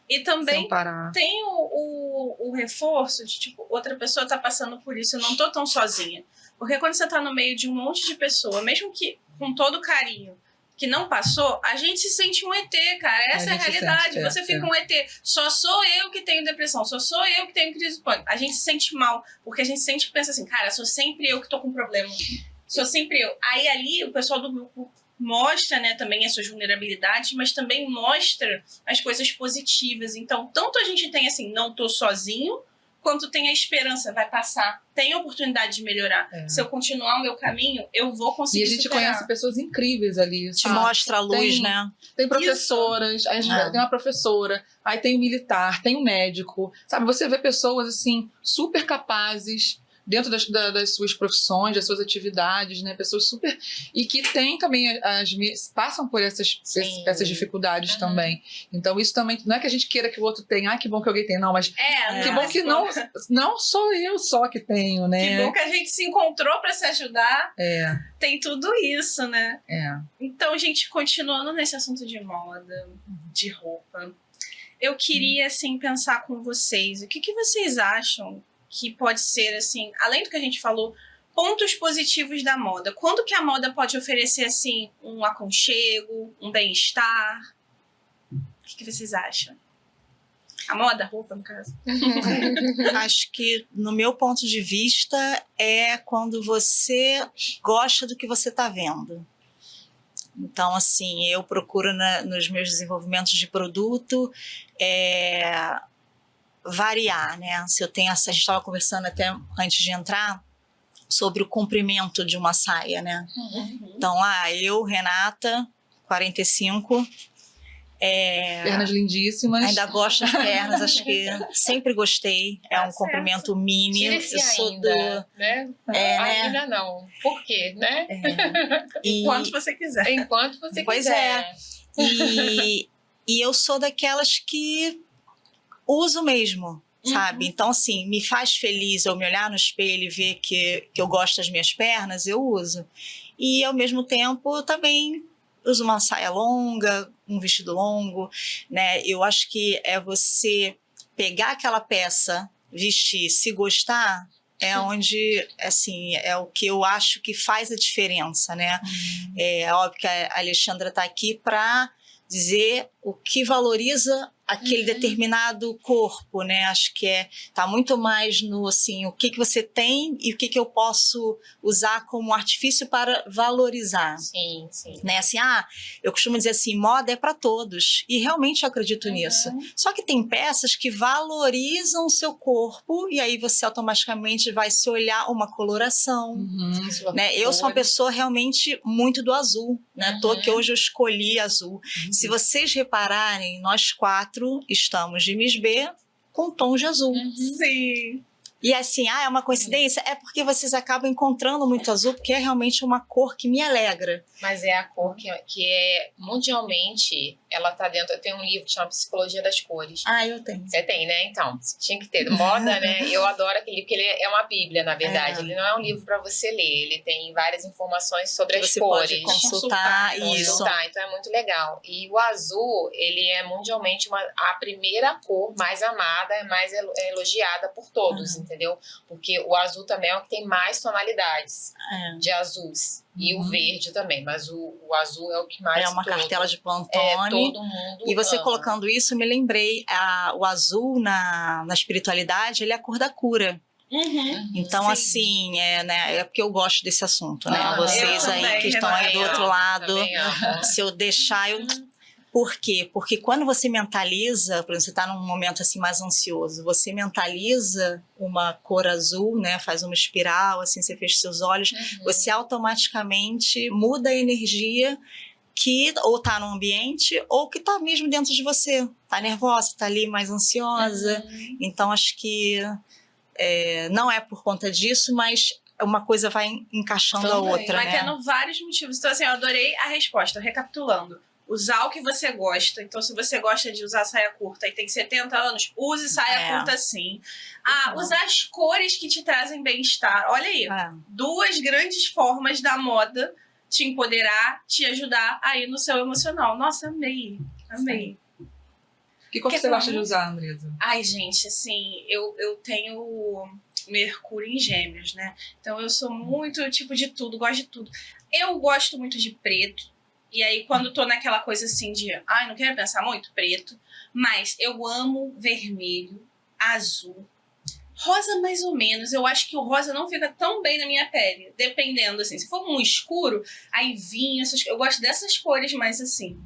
E também tem o reforço de, tipo, outra pessoa tá passando por isso, eu não tô tão sozinha. Porque quando você tá no meio de um monte de pessoa, mesmo que com todo carinho, que não passou, a gente se sente um ET, cara. Essa é a realidade. Você fica um ET. Só sou eu que tenho depressão, só sou eu que tenho crise de pânico. A gente se sente mal, porque a gente sempre pensa assim, cara, sou sempre eu que tô com problema. Sou sempre eu. Aí ali o pessoal do grupo mostra, né, também as suas vulnerabilidades, mas também mostra as coisas positivas. Então, tanto a gente tem assim, não tô sozinho, quanto tem a esperança, vai passar, tem a oportunidade de melhorar. Se eu continuar o meu caminho, eu vou conseguir superar. E a gente superar. conhece pessoas incríveis ali. Te mostra a luz, né? Tem professoras, a gente tem uma professora, aí tem o militar, tem o médico, sabe? Você vê pessoas, assim, super capazes dentro das suas profissões, das suas atividades, né? Pessoas super... E que têm também, passam por essas dificuldades também. Então, isso também... Não é que a gente queira que o outro tenha, que bom que alguém tem, não, mas que bom que não sou eu só que tenho, né? Que bom que a gente se encontrou para se ajudar. Tem tudo isso, né? Então, gente, continuando nesse assunto de moda, de roupa, eu queria, assim, pensar com vocês. O que vocês acham que pode ser, assim, além do que a gente falou, pontos positivos da moda? Quando que a moda pode oferecer, assim, um aconchego, um bem-estar? O que vocês acham? A moda, a roupa, no caso. Acho que, no meu ponto de vista, é quando você gosta do que você está vendo. Então, assim, eu procuro nos meus desenvolvimentos de produto variar, né? Se eu tenho a gente estava conversando até antes de entrar, sobre o comprimento de uma saia, né? Então, eu, Renata, 45, Pernas lindíssimas. ainda gosto das pernas, acho que sempre gostei. É um comprimento mini. Tira esse Eu sou ainda, né? Ainda não. Por quê, né? Enquanto você quiser. Enquanto você Pois quiser. E eu sou daquelas que uso mesmo, sabe? Então, assim, me faz feliz eu me olhar no espelho e ver que eu gosto das minhas pernas, eu uso. E, ao mesmo tempo, também uso uma saia longa, um vestido longo, né? Eu acho que é você pegar aquela peça, vestir, se gostar, é onde, assim, é o que eu acho que faz a diferença, né? É óbvio que a Alexandra está aqui para dizer o que valoriza aquele determinado corpo, né? Acho que tá muito mais no, assim, o que você tem e o que eu posso usar como artifício para valorizar. Sim, sim. Né? Assim, eu costumo dizer assim, moda é para todos. E realmente eu acredito nisso. Só que tem peças que valorizam o seu corpo e aí você automaticamente vai se olhar uma coloração. Né? Eu sou uma pessoa realmente muito do azul. Né? Que hoje eu escolhi azul. Se vocês repararem, nós 4 estamos de Miss B com tons de azul. Sim. E assim, é uma coincidência? É porque vocês acabam encontrando muito azul, porque é realmente uma cor que me alegra. Mas é a cor que é mundialmente, ela tá dentro. Eu tenho um livro que chama Psicologia das Cores. Eu tenho. Você tem, né? Então, tinha que ter. Moda, né? Eu adoro aquele livro, porque ele é uma bíblia, na verdade. Ele não é um livro para você ler, ele tem várias informações sobre as você cores. Pode consultar isso. Então é muito legal. E o azul, ele é mundialmente a primeira cor mais amada, mais elogiada por todos, entendeu? Porque o azul também é o que tem mais tonalidades de azuis. E o verde também, mas o azul é o que mais... É uma cartela de Pantone. Todo mundo E você ama. colocando isso, me lembrei, o azul na espiritualidade, ele é a cor da cura. Então, assim, né, é porque eu gosto desse assunto, né? Vocês aí também, que estão aí do outro lado, se eu deixar... Por quê? Porque quando você mentaliza, por exemplo, você está num momento assim mais ansioso, você mentaliza uma cor azul, né? Faz uma espiral, assim, você fecha seus olhos, você automaticamente muda a energia que ou está no ambiente ou que está mesmo dentro de você. Está nervosa, está ali mais ansiosa. Então, acho que não é por conta disso, mas uma coisa vai encaixando a outra, vai né? tendo vários motivos. Então, assim, eu adorei a resposta. Recapitulando. Usar o que você gosta. Então, se você gosta de usar saia curta e tem 70 anos, use saia curta sim. Usar as cores que te trazem bem-estar. Olha aí. 2 grandes formas da moda te empoderar, te ajudar a ir no seu emocional. Nossa, amei. Amei. Que cor você gosta de usar, Andresa? Ai, gente, assim, eu tenho Mercúrio em Gêmeos, né? Então, eu sou muito, tipo, de tudo, gosto de tudo. Eu gosto muito de preto. E aí, quando tô naquela coisa assim de... não quero pensar muito, preto. Mas eu amo vermelho, azul. Rosa, mais ou menos. Eu acho que o rosa não fica tão bem na minha pele. Dependendo, assim. Se for um escuro, aí vinho, eu gosto dessas cores mais assim.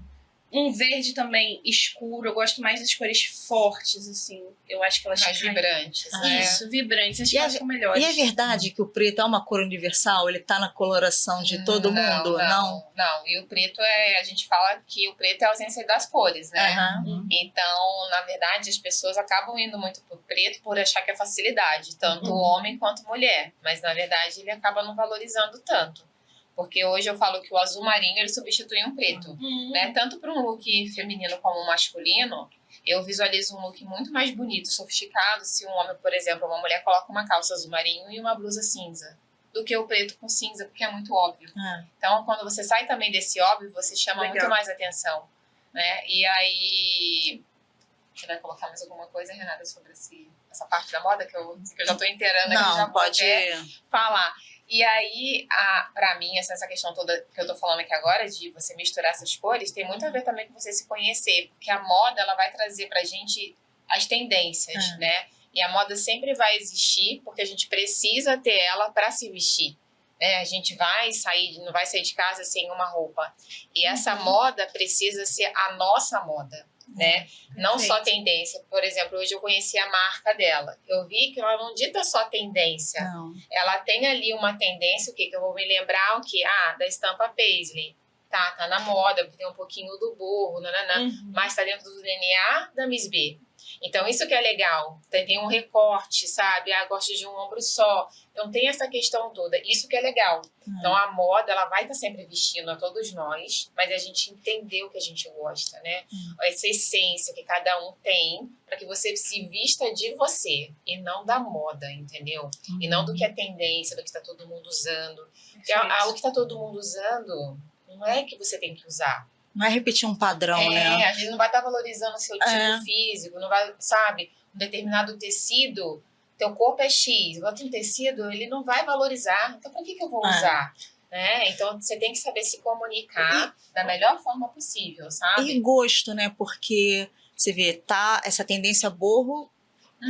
Um verde também escuro. Eu gosto mais das cores fortes, assim. Eu acho que elas mais vibrantes. Isso, vibrantes. Acho que elas ficam melhores. E é verdade que o preto é uma cor universal? Ele tá na coloração de todo mundo? Não. E o preto a gente fala que o preto é a ausência das cores, né? Então, na verdade, as pessoas acabam indo muito pro preto por achar que é facilidade. Tanto homem quanto mulher. Mas, na verdade, ele acaba não valorizando tanto. Porque hoje eu falo que o azul marinho ele substitui um preto, né? Tanto para um look feminino como masculino, eu visualizo um look muito mais bonito, sofisticado, se um homem, por exemplo, uma mulher coloca uma calça azul marinho e uma blusa cinza, do que o preto com cinza, porque é muito óbvio. Então, quando você sai também desse óbvio, você chama muito mais atenção, né? E aí... Você vai colocar mais alguma coisa, Renata, sobre essa parte da moda que eu já tô inteirando aqui, já pode falar. E aí, pra mim, essa questão toda que eu tô falando aqui agora, de você misturar essas cores, tem muito a ver também com você se conhecer, porque a moda, ela vai trazer pra gente as tendências, né? E a moda sempre vai existir, porque a gente precisa ter ela pra se vestir, né? A gente não vai sair de casa sem uma roupa. E essa moda precisa ser a nossa moda. né? Não Perfeito. só tendência. Por exemplo, hoje eu conheci a marca dela. Eu vi que ela não dita só tendência. Não. Ela tem ali uma tendência, o que eu vou me lembrar? O que? Da estampa paisley. Tá na moda, porque tem um pouquinho do burro, mas tá dentro do DNA da Miss B. Então, isso que é legal. Tem um recorte, sabe? Gosto de um ombro só. Então, tem essa questão toda. Isso que é legal. Então, a moda, ela vai estar sempre vestindo a todos nós, mas a gente entender o que a gente gosta, né? Essa essência que cada um tem, para que você se vista de você e não da moda, entendeu? E não do que é tendência, do que está todo mundo usando. Porque o que está todo mundo usando não é que você tem que usar. Não é repetir um padrão, né? A gente não vai estar valorizando o seu tipo físico, não vai, sabe? Um determinado tecido, teu corpo é X, bota um tecido, ele não vai valorizar. Então, para que eu vou usar? Né? Então, você tem que saber se comunicar da melhor forma possível, sabe? E gosto, né? Porque você vê, essa tendência borro,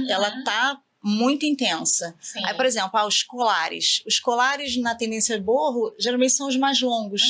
ela tá muito intensa. Sim. Aí, por exemplo, os colares. Os colares na tendência borro, geralmente são os mais longos.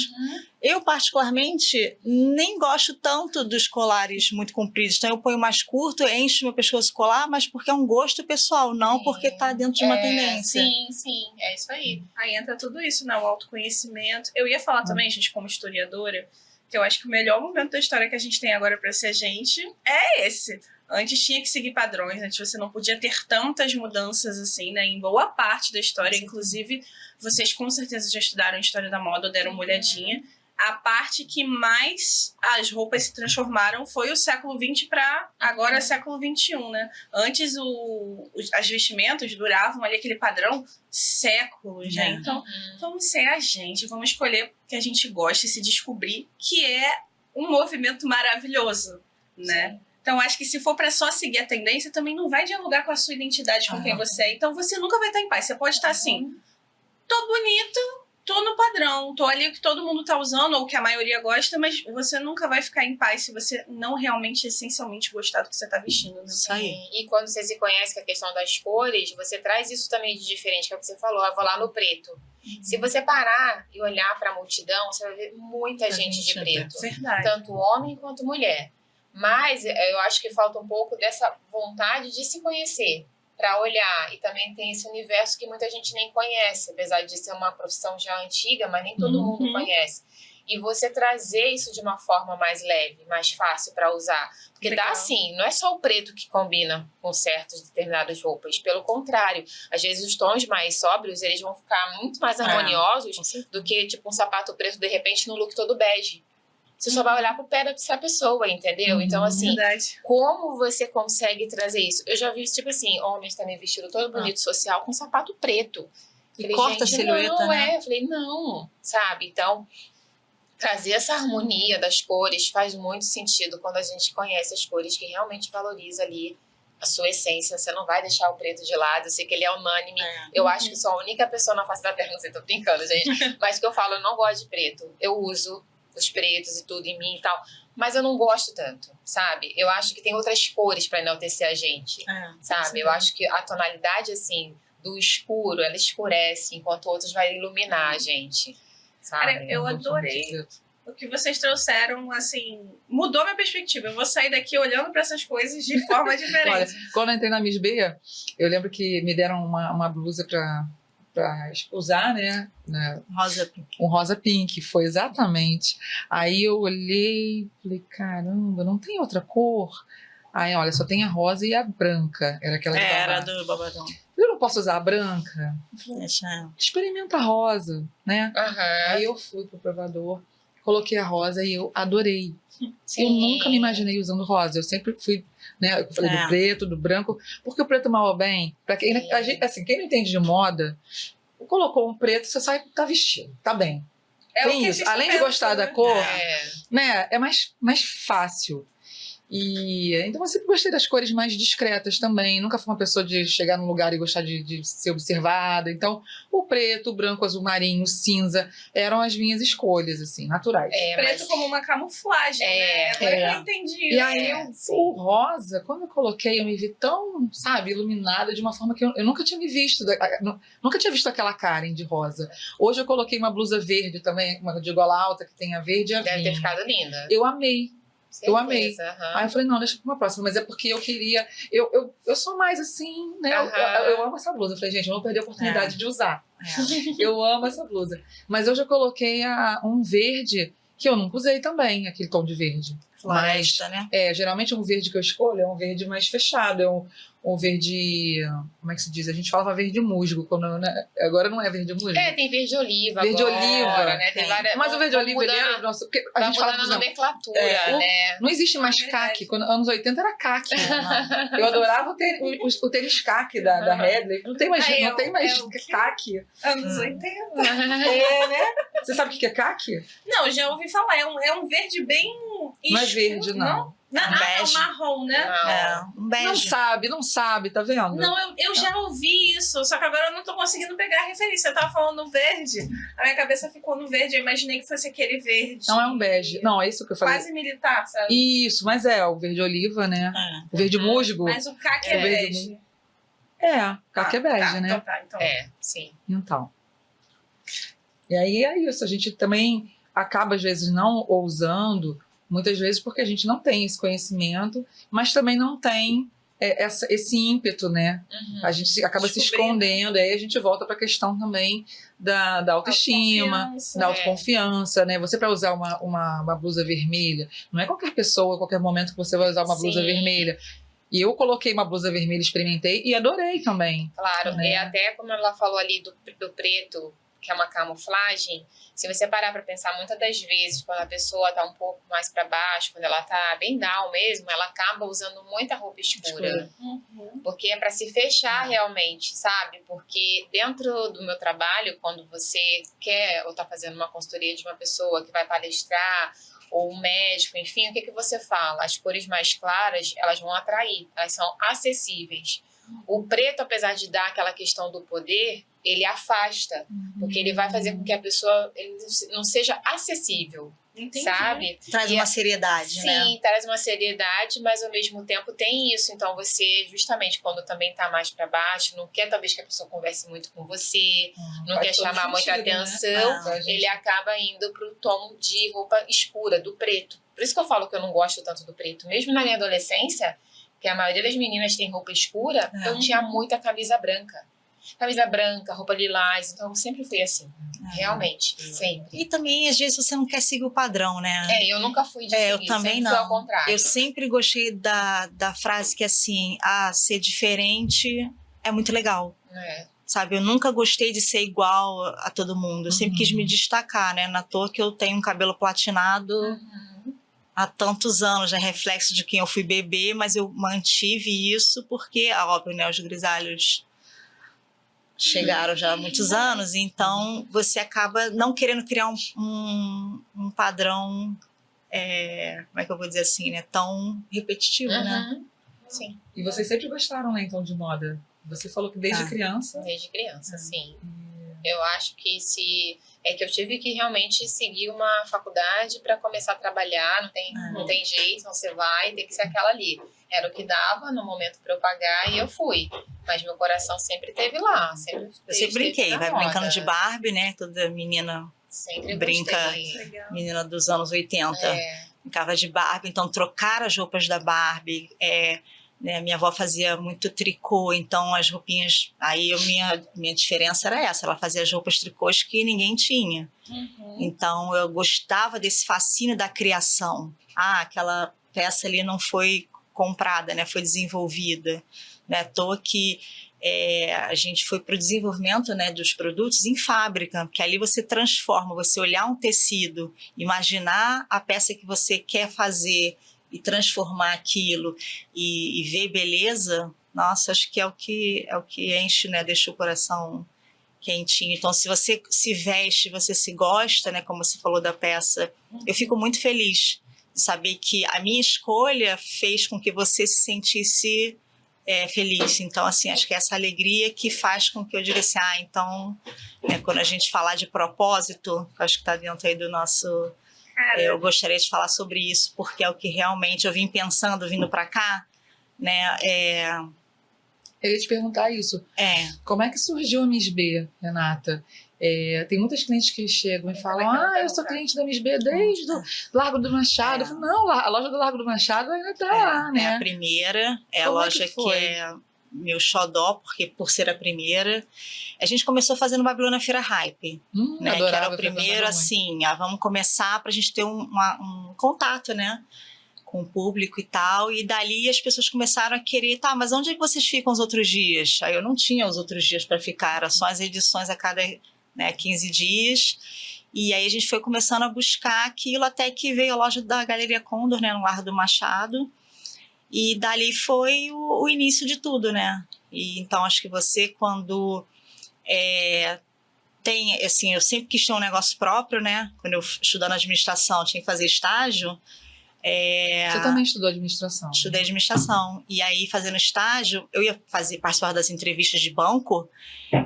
Eu, particularmente, nem gosto tanto dos colares muito compridos. Então, eu ponho mais curto, encho meu pescoço colar, mas porque é um gosto pessoal, não porque tá dentro de uma tendência. Sim, é isso aí. Aí entra tudo isso, né? O autoconhecimento. Eu ia falar também, gente, como historiadora, que eu acho que o melhor momento da história que a gente tem agora pra ser gente é esse. Antes tinha que seguir padrões, antes você não podia ter tantas mudanças assim, né? Em boa parte da história, inclusive, vocês com certeza já estudaram História da Moda ou deram uma olhadinha. A parte que mais as roupas se transformaram foi o século XX para agora século XXI, né? Antes as vestimentas duravam ali aquele padrão séculos, né? Então, vamos ser a gente, vamos escolher o que a gente gosta e se descobrir, que é um movimento maravilhoso, né? Sim. Então, acho que se for para só seguir a tendência, também não vai dialogar com a sua identidade, com quem você é. Então, você nunca vai estar em paz. Você pode estar assim, tô bonita, tô no padrão, tô ali o que todo mundo tá usando, ou que a maioria gosta, mas você nunca vai ficar em paz se você não realmente, essencialmente, gostar do que você tá vestindo. Né? Isso aí. E quando você se conhece com a questão das cores, você traz isso também de diferente, que é o que você falou, eu vou lá no preto. Se você parar e olhar pra multidão, você vai ver muita gente de preto. Verdade. Tanto homem quanto mulher. Mas eu acho que falta um pouco dessa vontade de se conhecer, para olhar. E também tem esse universo que muita gente nem conhece, apesar de ser uma profissão já antiga, mas nem todo mundo conhece. E você trazer isso de uma forma mais leve, mais fácil para usar. Porque dá assim, não é só o preto que combina com certas determinadas roupas. Pelo contrário, às vezes os tons mais sóbrios, eles vão ficar muito mais harmoniosos do que tipo um sapato preto, de repente, no look todo bege. Você só vai olhar pro pé dessa pessoa, entendeu? Então, assim, como você consegue trazer isso? Eu já vi, tipo assim, homens também vestido todo bonito social com sapato preto. E falei, corta a silhueta, né? Eu falei, não, sabe? Então, trazer essa harmonia das cores faz muito sentido quando a gente conhece as cores que realmente valoriza ali a sua essência. Você não vai deixar o preto de lado. Eu sei que ele é unânime. Eu acho que sou a única pessoa na face da terra, não sei, tô brincando, gente. Mas que eu falo, eu não gosto de preto. Eu uso os pretos e tudo em mim e tal, mas eu não gosto tanto, sabe? Eu acho que tem outras cores para enaltecer a gente, sabe? Eu acho que a tonalidade, assim, do escuro, ela escurece, enquanto outros vai iluminar a gente, sabe? Cara, eu adorei o que vocês trouxeram, assim, mudou minha perspectiva. Eu vou sair daqui olhando para essas coisas de forma diferente. Olha, quando eu entrei na Miss B, eu lembro que me deram uma blusa para usar, né? Rosa pink. Um rosa pink, foi exatamente. Aí eu olhei, falei, caramba, não tem outra cor? Aí, olha, só tem a rosa e a branca. Era aquela de Era do babadão. Eu não posso usar a branca? Experimenta a rosa, né? Aí eu fui pro provador, coloquei a rosa e eu adorei. Sim. Eu nunca me imaginei usando rosa. Eu sempre fui, né? Eu falei do preto, do branco, porque o preto mal ou bem, pra quem, assim, quem não entende de moda, colocou um preto, você sai, tá vestido, tá bem. Tem isso. Além de gostar da cor, né? É mais fácil. E então eu sempre gostei das cores mais discretas também. Nunca fui uma pessoa de chegar num lugar e gostar de ser observada. Então, o preto, o branco, o azul marinho, o cinza eram as minhas escolhas, assim, naturais. Preto como uma camuflagem, né? Agora que eu entendi. E aí, o rosa, quando eu coloquei, eu me vi tão, sabe, iluminada de uma forma que eu nunca tinha me visto. Nunca tinha visto aquela Karen de rosa. Hoje eu coloquei uma blusa verde também, uma de gola alta, que tem a verde e a vinho. Deve ter ficado linda. Eu amei. Eu amei. Aham. Aí eu falei, não, deixa pra uma próxima. Mas é porque eu queria... Eu sou mais assim, né? Eu amo essa blusa. Eu falei, gente, eu não vou perder a oportunidade de usar. Eu amo essa blusa. Mas eu já coloquei um verde que eu nunca usei também, aquele tom de verde. Floresta, né? Geralmente um verde que eu escolho é um verde mais fechado, é um verde, como é que se diz? A gente falava verde musgo, agora não é verde musgo. Tem verde oliva Verde agora, oliva. né? Tem várias, Mas o verde oliva, ele era mudando, nosso... Porque a vai gente fala, mudando por a exemplo, nomenclatura, né? não existe mais caque. Anos 80 era caque. Eu adorava o tênis caque da Redley. Não tem mais caque. Anos 80. Né? Você sabe o que é caque? Não, já ouvi falar. É um verde bem Não é escuro, verde, não. Não, bege. marrom, né? Um bege. Não sabe, tá vendo? Não, eu já ouvi isso, só que agora eu não tô conseguindo pegar a referência. Eu tava falando verde, a minha cabeça ficou no verde, eu imaginei que fosse aquele verde. Não é um bege. Não, é isso que eu falei. Quase militar, sabe? Isso, mas o verde oliva, né? O verde musgo. Mas o caque é bege. Caque é bege, né? Então. Sim. Então. E aí é isso, a gente também acaba às vezes não ousando, muitas vezes porque a gente não tem esse conhecimento, mas também não tem esse ímpeto, né? A gente acaba se escondendo, aí a gente volta para a questão também da autoestima, da autoconfiança, né? Você, para usar uma blusa vermelha, não é qualquer pessoa, a qualquer momento que você vai usar uma blusa vermelha. E eu coloquei uma blusa vermelha, experimentei e adorei também. Claro, né? E até como ela falou ali do preto, que é uma camuflagem, se você parar para pensar, muitas das vezes, quando a pessoa tá um pouco mais para baixo, quando ela tá bem down mesmo, ela acaba usando muita roupa escura. Porque é para se fechar realmente, sabe? Porque dentro do meu trabalho, quando você quer ou tá fazendo uma consultoria de uma pessoa que vai palestrar, ou um médico, enfim, o que você fala? As cores mais claras, elas vão atrair, elas são acessíveis. O preto, apesar de dar aquela questão do poder, ele afasta, porque ele vai fazer com que a pessoa ele não seja acessível, sabe? Traz uma seriedade, né? Sim, traz uma seriedade, mas ao mesmo tempo tem isso. Então você, justamente quando também tá mais para baixo, não quer talvez que a pessoa converse muito com você, não quer chamar muita atenção, né? ele acaba indo pro tom de roupa escura, do preto. Por isso que eu falo que eu não gosto tanto do preto. Mesmo na minha adolescência, que a maioria das meninas tem roupa escura, eu tinha muita camisa branca. Camisa branca, roupa lilás, então eu sempre fui assim, realmente, sempre. E também, às vezes, você não quer seguir o padrão, né? Eu nunca fui de seguir, eu também sempre não. fui ao contrário. Eu sempre gostei da frase que é assim, ser diferente é muito legal. Sabe, eu nunca gostei de ser igual a todo mundo, eu sempre quis me destacar, né? Na toa que eu tenho um cabelo platinado há tantos anos, é reflexo de quem eu fui bebê, mas eu mantive isso porque, óbvio, né, os grisalhos chegaram já há muitos anos, então você acaba não querendo criar um padrão, como é que eu vou dizer assim, né, tão repetitivo, né? Sim. E vocês sempre gostaram, né, então, de moda? Você falou que desde criança. Desde criança, sim. Eu acho que que eu tive que realmente seguir uma faculdade para começar a trabalhar, não tem jeito, não você vai, tem que ser aquela ali. Era o que dava no momento para eu pagar e eu fui. Mas meu coração sempre esteve lá. Eu sempre brinquei, vai brincando de Barbie, né? Toda menina sempre brinca, menina dos anos 80. Brincava de Barbie, então trocar as roupas da Barbie. Né, minha avó fazia muito tricô, então as roupinhas... Aí minha diferença era essa, ela fazia as roupas tricôs que ninguém tinha. Então eu gostava desse fascínio da criação. Aquela peça ali não foi comprada, né, foi desenvolvida. Não é à toa que a gente foi para o desenvolvimento, né, dos produtos em fábrica, porque ali você transforma, você olhar um tecido, imaginar a peça que você quer fazer e transformar aquilo e ver beleza, nossa, acho que é o que enche, né, deixa o coração quentinho. Então, se você se veste, você se gosta, né, como você falou da peça, eu fico muito feliz de saber que a minha escolha fez com que você se sentisse feliz. Então, assim, acho que é essa alegria que faz com que eu diga assim, então, né, quando a gente falar de propósito, acho que está dentro aí do nosso... eu gostaria de falar sobre isso, porque é o que realmente eu vim pensando, vindo para cá, né, Eu ia te perguntar isso. Como é que surgiu a Miss B, Renata? Tem muitas clientes que chegam e falam, eu sou cliente da Miss B desde o Largo do Machado. Eu falo, não, a loja do Largo do Machado ainda tá lá, né? É a primeira, a Como loja que é meu xodó, porque por ser a primeira. A gente começou fazendo Babilônia Feira Hype, né? Que era o primeiro, assim, vamos começar pra gente ter um contato, né? Com o público e tal, e dali as pessoas começaram a querer, mas onde é que vocês ficam os outros dias? Aí eu não tinha os outros dias para ficar, era só as edições a cada 15 dias, e aí a gente foi começando a buscar aquilo, até que veio a loja da Galeria Condor, né, no Largo do Machado, e dali foi o início de tudo, né? E então acho que você, quando tem, assim, eu sempre quis ter um negócio próprio, né? Quando eu estudando administração, tinha que fazer estágio. Você também estudou administração? Estudei administração. E aí, fazendo estágio, eu ia participar das entrevistas de banco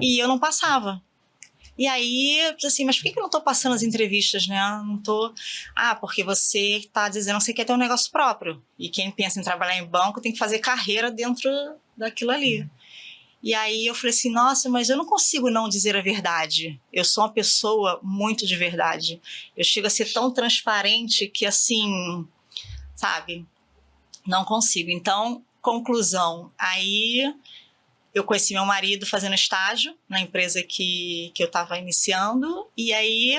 e eu não passava. E aí, assim, mas por que eu não tô passando as entrevistas, né? Não tô... porque você tá dizendo que você quer ter um negócio próprio. E quem pensa em trabalhar em banco tem que fazer carreira dentro daquilo ali. E aí eu falei assim, nossa, mas eu não consigo não dizer a verdade. Eu sou uma pessoa muito de verdade. Eu chego a ser tão transparente que, assim... sabe? Não consigo. Então, conclusão. Aí, eu conheci meu marido fazendo estágio na empresa que eu estava iniciando. E aí,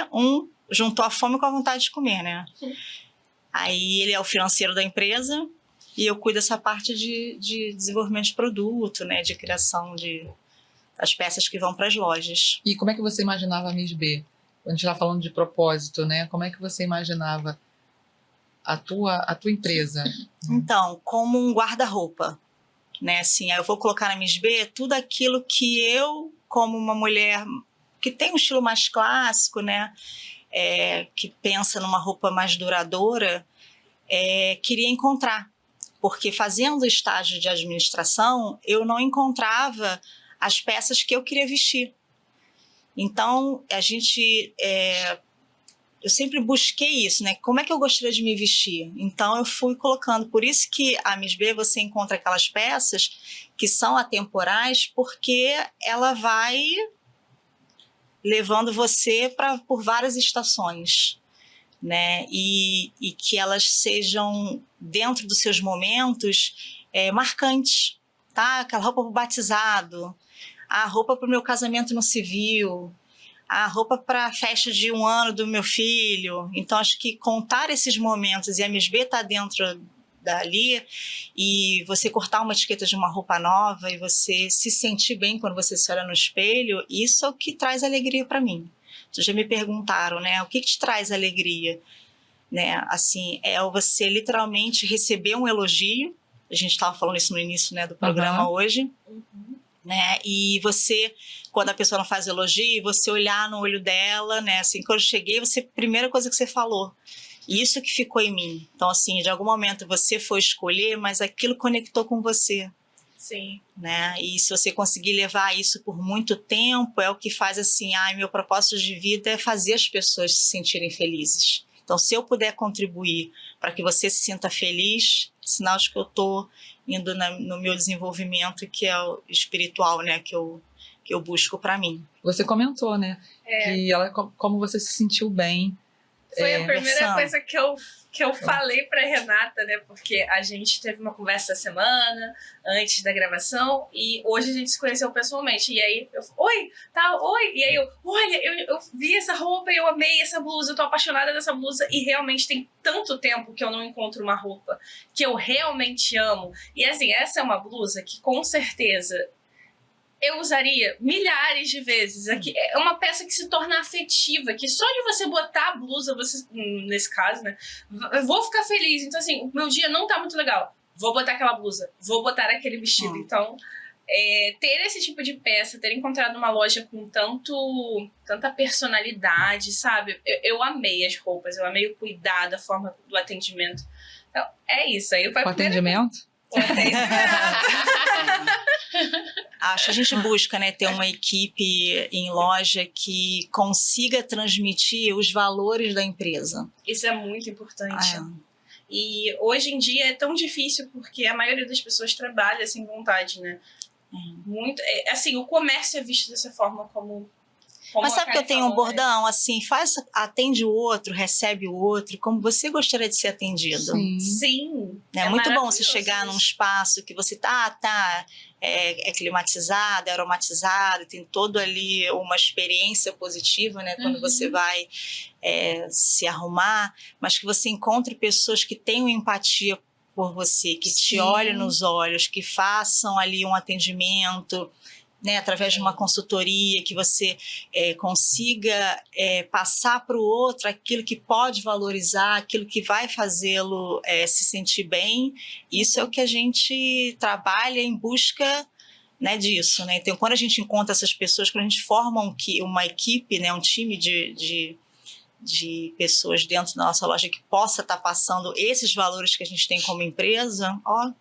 juntou a fome com a vontade de comer, né? Sim. Aí, ele é o financeiro da empresa e eu cuido dessa parte de desenvolvimento de produto, né? De criação das peças que vão para as lojas. E como é que você imaginava a Miss B? Quando a gente estava falando de propósito, né? Como é que você imaginava a tua empresa? Então, como um guarda-roupa, né? Assim, eu vou colocar na Miss B tudo aquilo que eu, como uma mulher que tem um estilo mais clássico, né? Que pensa numa roupa mais duradoura, queria encontrar. Porque fazendo estágio de administração, eu não encontrava as peças que eu queria vestir. Então, eu sempre busquei isso, né? Como é que eu gostaria de me vestir? Então, eu fui colocando. Por isso que a Miss B, você encontra aquelas peças que são atemporais, porque ela vai levando você por várias estações, né? E que elas sejam, dentro dos seus momentos, marcantes, tá? Aquela roupa para o batizado, a roupa para o meu casamento no civil, a roupa para a festa de 1 ano do meu filho. Então, acho que contar esses momentos, e a Miss B está dentro dali, e você cortar uma etiqueta de uma roupa nova e você se sentir bem quando você se olha no espelho, isso é o que traz alegria para mim. Já me perguntaram, né? O que te traz alegria? Né? Assim, você literalmente receber um elogio. A gente estava falando isso no início, né, do programa hoje. Né? E você, quando a pessoa não faz elogio, você olhar no olho dela, né? Assim, quando eu cheguei, primeira coisa que você falou, isso que ficou em mim. Então, assim, de algum momento você foi escolher, mas aquilo conectou com você. Sim. Né? E se você conseguir levar isso por muito tempo, é o que faz assim, meu propósito de vida é fazer as pessoas se sentirem felizes. Então, se eu puder contribuir para que você se sinta feliz, sinal de que eu estou indo no meu desenvolvimento, que é o espiritual, né? Que eu busco para mim. Você comentou, né? Que como você se sentiu bem. Foi a primeira coisa que eu falei pra Renata, né? Porque a gente teve uma conversa essa semana, antes da gravação, e hoje a gente se conheceu pessoalmente. E aí, oi. E aí eu vi essa roupa e eu amei essa blusa, eu tô apaixonada dessa blusa, e realmente tem tanto tempo que eu não encontro uma roupa que eu realmente amo. E assim, essa é uma blusa que com certeza eu usaria milhares de vezes. Aqui é uma peça que se torna afetiva, que só de você botar a blusa, você, nesse caso, né, eu vou ficar feliz. Então, assim, o meu dia não tá muito legal, vou botar aquela blusa, vou botar aquele vestido. Então, ter esse tipo de peça, ter encontrado uma loja com tanta personalidade, sabe? Eu amei as roupas, eu amei o cuidado, a forma do atendimento. Então, é isso. Aí foi o atendimento? Acho que a gente busca, né, ter uma equipe em loja que consiga transmitir os valores da empresa. Isso é muito importante. E hoje em dia é tão difícil porque a maioria das pessoas trabalha sem vontade, né? Muito, assim, o comércio é visto dessa forma como Mas sabe que eu tenho um falou, né? bordão, assim, atende o outro, recebe o outro, como você gostaria de ser atendido. Sim. É muito bom você maravilhoso chegar num isso. espaço que você é climatizado, é aromatizado, tem todo ali uma experiência positiva, né? Quando você vai se arrumar, mas que você encontre pessoas que tenham empatia por você, que te olhem nos olhos, que façam ali um atendimento, né, através de uma consultoria, que você consiga passar para o outro aquilo que pode valorizar, aquilo que vai fazê-lo se sentir bem. Isso é o que a gente trabalha em busca, né, disso, né? Então, quando a gente encontra essas pessoas, quando a gente forma uma equipe, né, um time de pessoas dentro da nossa loja que possa estar passando esses valores que a gente tem como empresa, ó,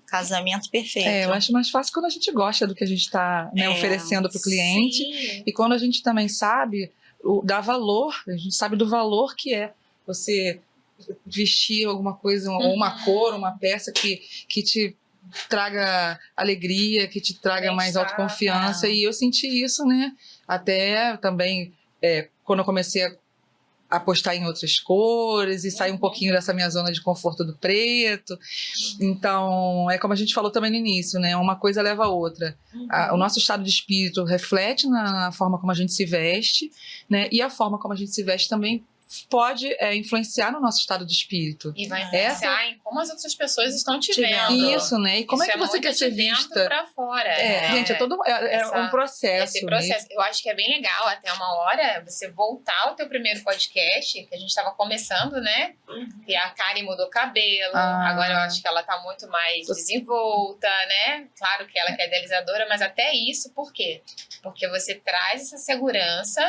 casamento perfeito. Eu acho mais fácil quando a gente gosta do que a gente está oferecendo para o cliente. Sim. E quando a gente também sabe dar valor, a gente sabe do valor que é você vestir alguma coisa, ou uma cor, uma peça que te traga alegria, que te traga mais Bem-estar, autoconfiança. E eu senti isso, né? Até também quando eu comecei a apostar em outras cores e sair um pouquinho dessa minha zona de conforto do preto. Então, é como a gente falou também no início, né? Uma coisa leva a outra. O nosso estado de espírito reflete na forma como a gente se veste, né? E a forma como a gente se veste também pode influenciar no nosso estado de espírito. E vai influenciar em como as outras pessoas estão te vendo. Isso, né? E como isso é que você quer ser de dentro vista? pra fora. Gente, é um processo. Esse processo. Eu acho que é bem legal, até uma hora, você voltar ao teu primeiro podcast, que a gente estava começando, né? E a Karen mudou o cabelo, agora eu acho que ela tá muito mais desenvolta, né? Claro que ela que é idealizadora, mas até isso, por quê? Porque você traz essa segurança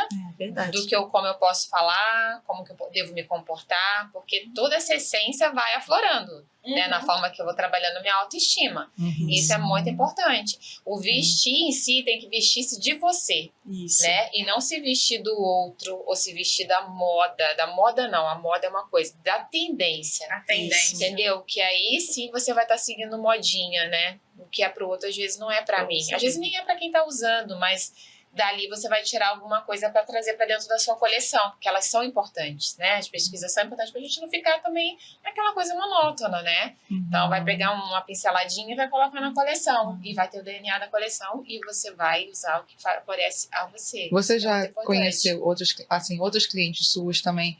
do que como eu posso falar, como que eu devo me comportar, porque toda essa essência vai aflorando, né, na forma que eu vou trabalhando minha autoestima. Isso é muito importante. O vestir em si tem que vestir-se de você, né? E não se vestir do outro ou se vestir da moda. Da moda não, a moda é uma coisa, da tendência. A tendência. Entendeu? Que aí sim você vai estar seguindo modinha, né? O que é pro outro às vezes não é pra mim. Às vezes nem é pra quem tá usando, mas dali você vai tirar alguma coisa para trazer para dentro da sua coleção, porque elas são importantes, né? As pesquisas são importantes para a gente não ficar também naquela coisa monótona, né? Então, vai pegar uma pinceladinha e vai colocar na coleção, e vai ter o DNA da coleção, e você vai usar o que favorece a você. Você já conheceu outros clientes suas também,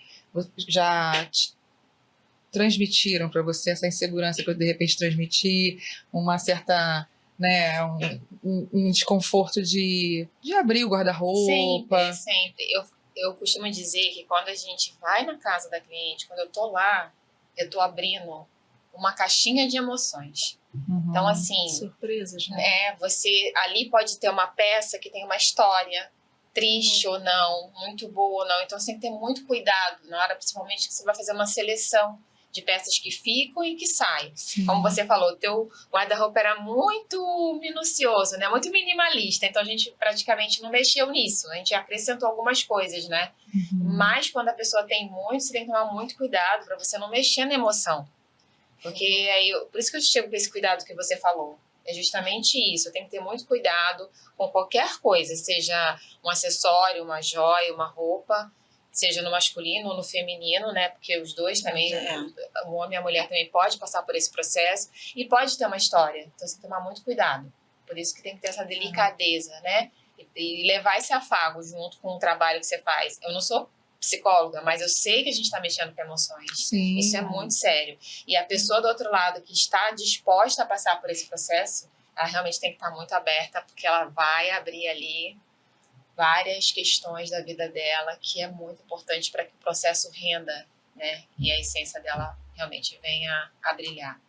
já transmitiram para você essa insegurança que eu de repente transmiti, uma certa... né, um desconforto de abrir o guarda-roupa. Sempre. Eu costumo dizer que quando a gente vai na casa da cliente, quando eu tô lá, eu tô abrindo uma caixinha de emoções. Então, assim... surpresas, né? Você ali pode ter uma peça que tem uma história, triste ou não, muito boa ou não. Então, você tem que ter muito cuidado na hora, principalmente, que você vai fazer uma seleção de peças que ficam e que saem. Como você falou, o teu guarda-roupa era muito minucioso, né? Muito minimalista. Então, a gente praticamente não mexeu nisso. A gente acrescentou algumas coisas, né? Mas, quando a pessoa tem muito, você tem que tomar muito cuidado para você não mexer na emoção. Porque aí, por isso que eu chego com esse cuidado que você falou. É justamente isso. Eu tenho que ter muito cuidado com qualquer coisa, seja um acessório, uma joia, uma roupa, seja no masculino ou no feminino, né? Porque os dois também, o homem e a mulher também pode passar por esse processo e pode ter uma história. Então, você tem que tomar muito cuidado. Por isso que tem que ter essa delicadeza, né? E levar esse afago junto com o trabalho que você faz. Eu não sou psicóloga, mas eu sei que a gente está mexendo com emoções. Sim. Isso é muito sério. E a pessoa do outro lado que está disposta a passar por esse processo, ela realmente tem que estar muito aberta, porque ela vai abrir ali várias questões da vida dela, que é muito importante para que o processo renda, né? E a essência dela realmente venha a brilhar.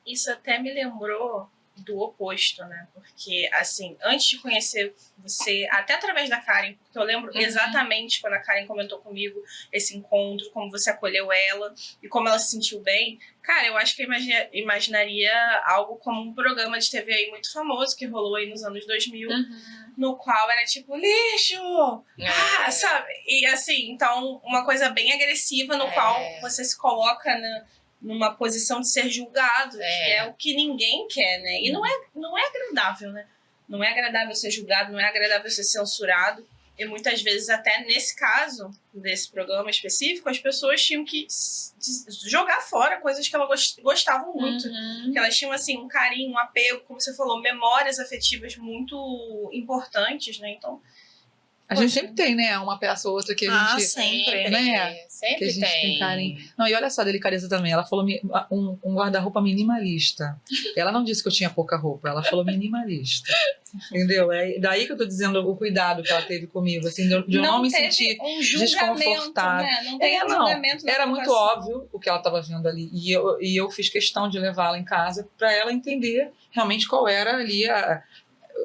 Isso até me lembrou do oposto, né? Porque, assim, antes de conhecer você, até através da Karen, porque eu lembro exatamente quando a Karen comentou comigo esse encontro, como você acolheu ela e como ela se sentiu bem. Cara, eu acho que eu imaginaria algo como um programa de TV aí muito famoso que rolou aí nos anos 2000, no qual era tipo, lixo! Sabe? E assim, então, uma coisa bem agressiva no qual você se coloca numa posição de ser julgado, que é o que ninguém quer, né? E não é agradável, né? Não é agradável ser julgado, não é agradável ser censurado. E muitas vezes, até nesse caso, desse programa específico, as pessoas tinham que jogar fora coisas que elas gostavam muito. Que elas tinham, assim, um carinho, um apego, como você falou, memórias afetivas muito importantes, né? Então, a gente sempre tem, né? Uma peça ou outra que a gente... sempre, né? Sempre que a gente tem carinho. Não, e olha só a delicadeza também. Ela falou um guarda-roupa minimalista. Ela não disse que eu tinha pouca roupa. Ela falou minimalista. Entendeu? É daí que eu tô dizendo o cuidado que ela teve comigo. Assim, de eu não me sentir desconfortável. Né? Não tem julgamento. Era muito óbvio o que ela estava vendo ali. E eu fiz questão de levá-la em casa para ela entender realmente qual era ali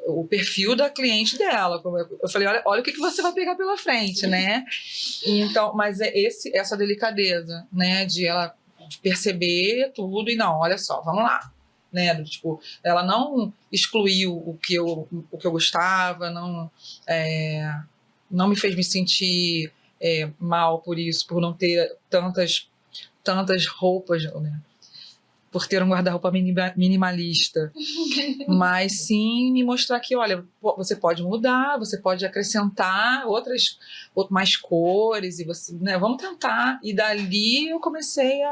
o perfil da cliente dela. Eu falei, olha o que você vai pegar pela frente, né? Então, mas é essa delicadeza, né? De ela perceber tudo e não, olha só, vamos lá. Né? Tipo, ela não excluiu o que eu gostava, não me fez me sentir mal por isso, por não ter tantas roupas, né? Por ter um guarda-roupa minimalista, mas sim me mostrar que, olha, você pode mudar, você pode acrescentar mais cores, e você, né, vamos tentar. E dali eu comecei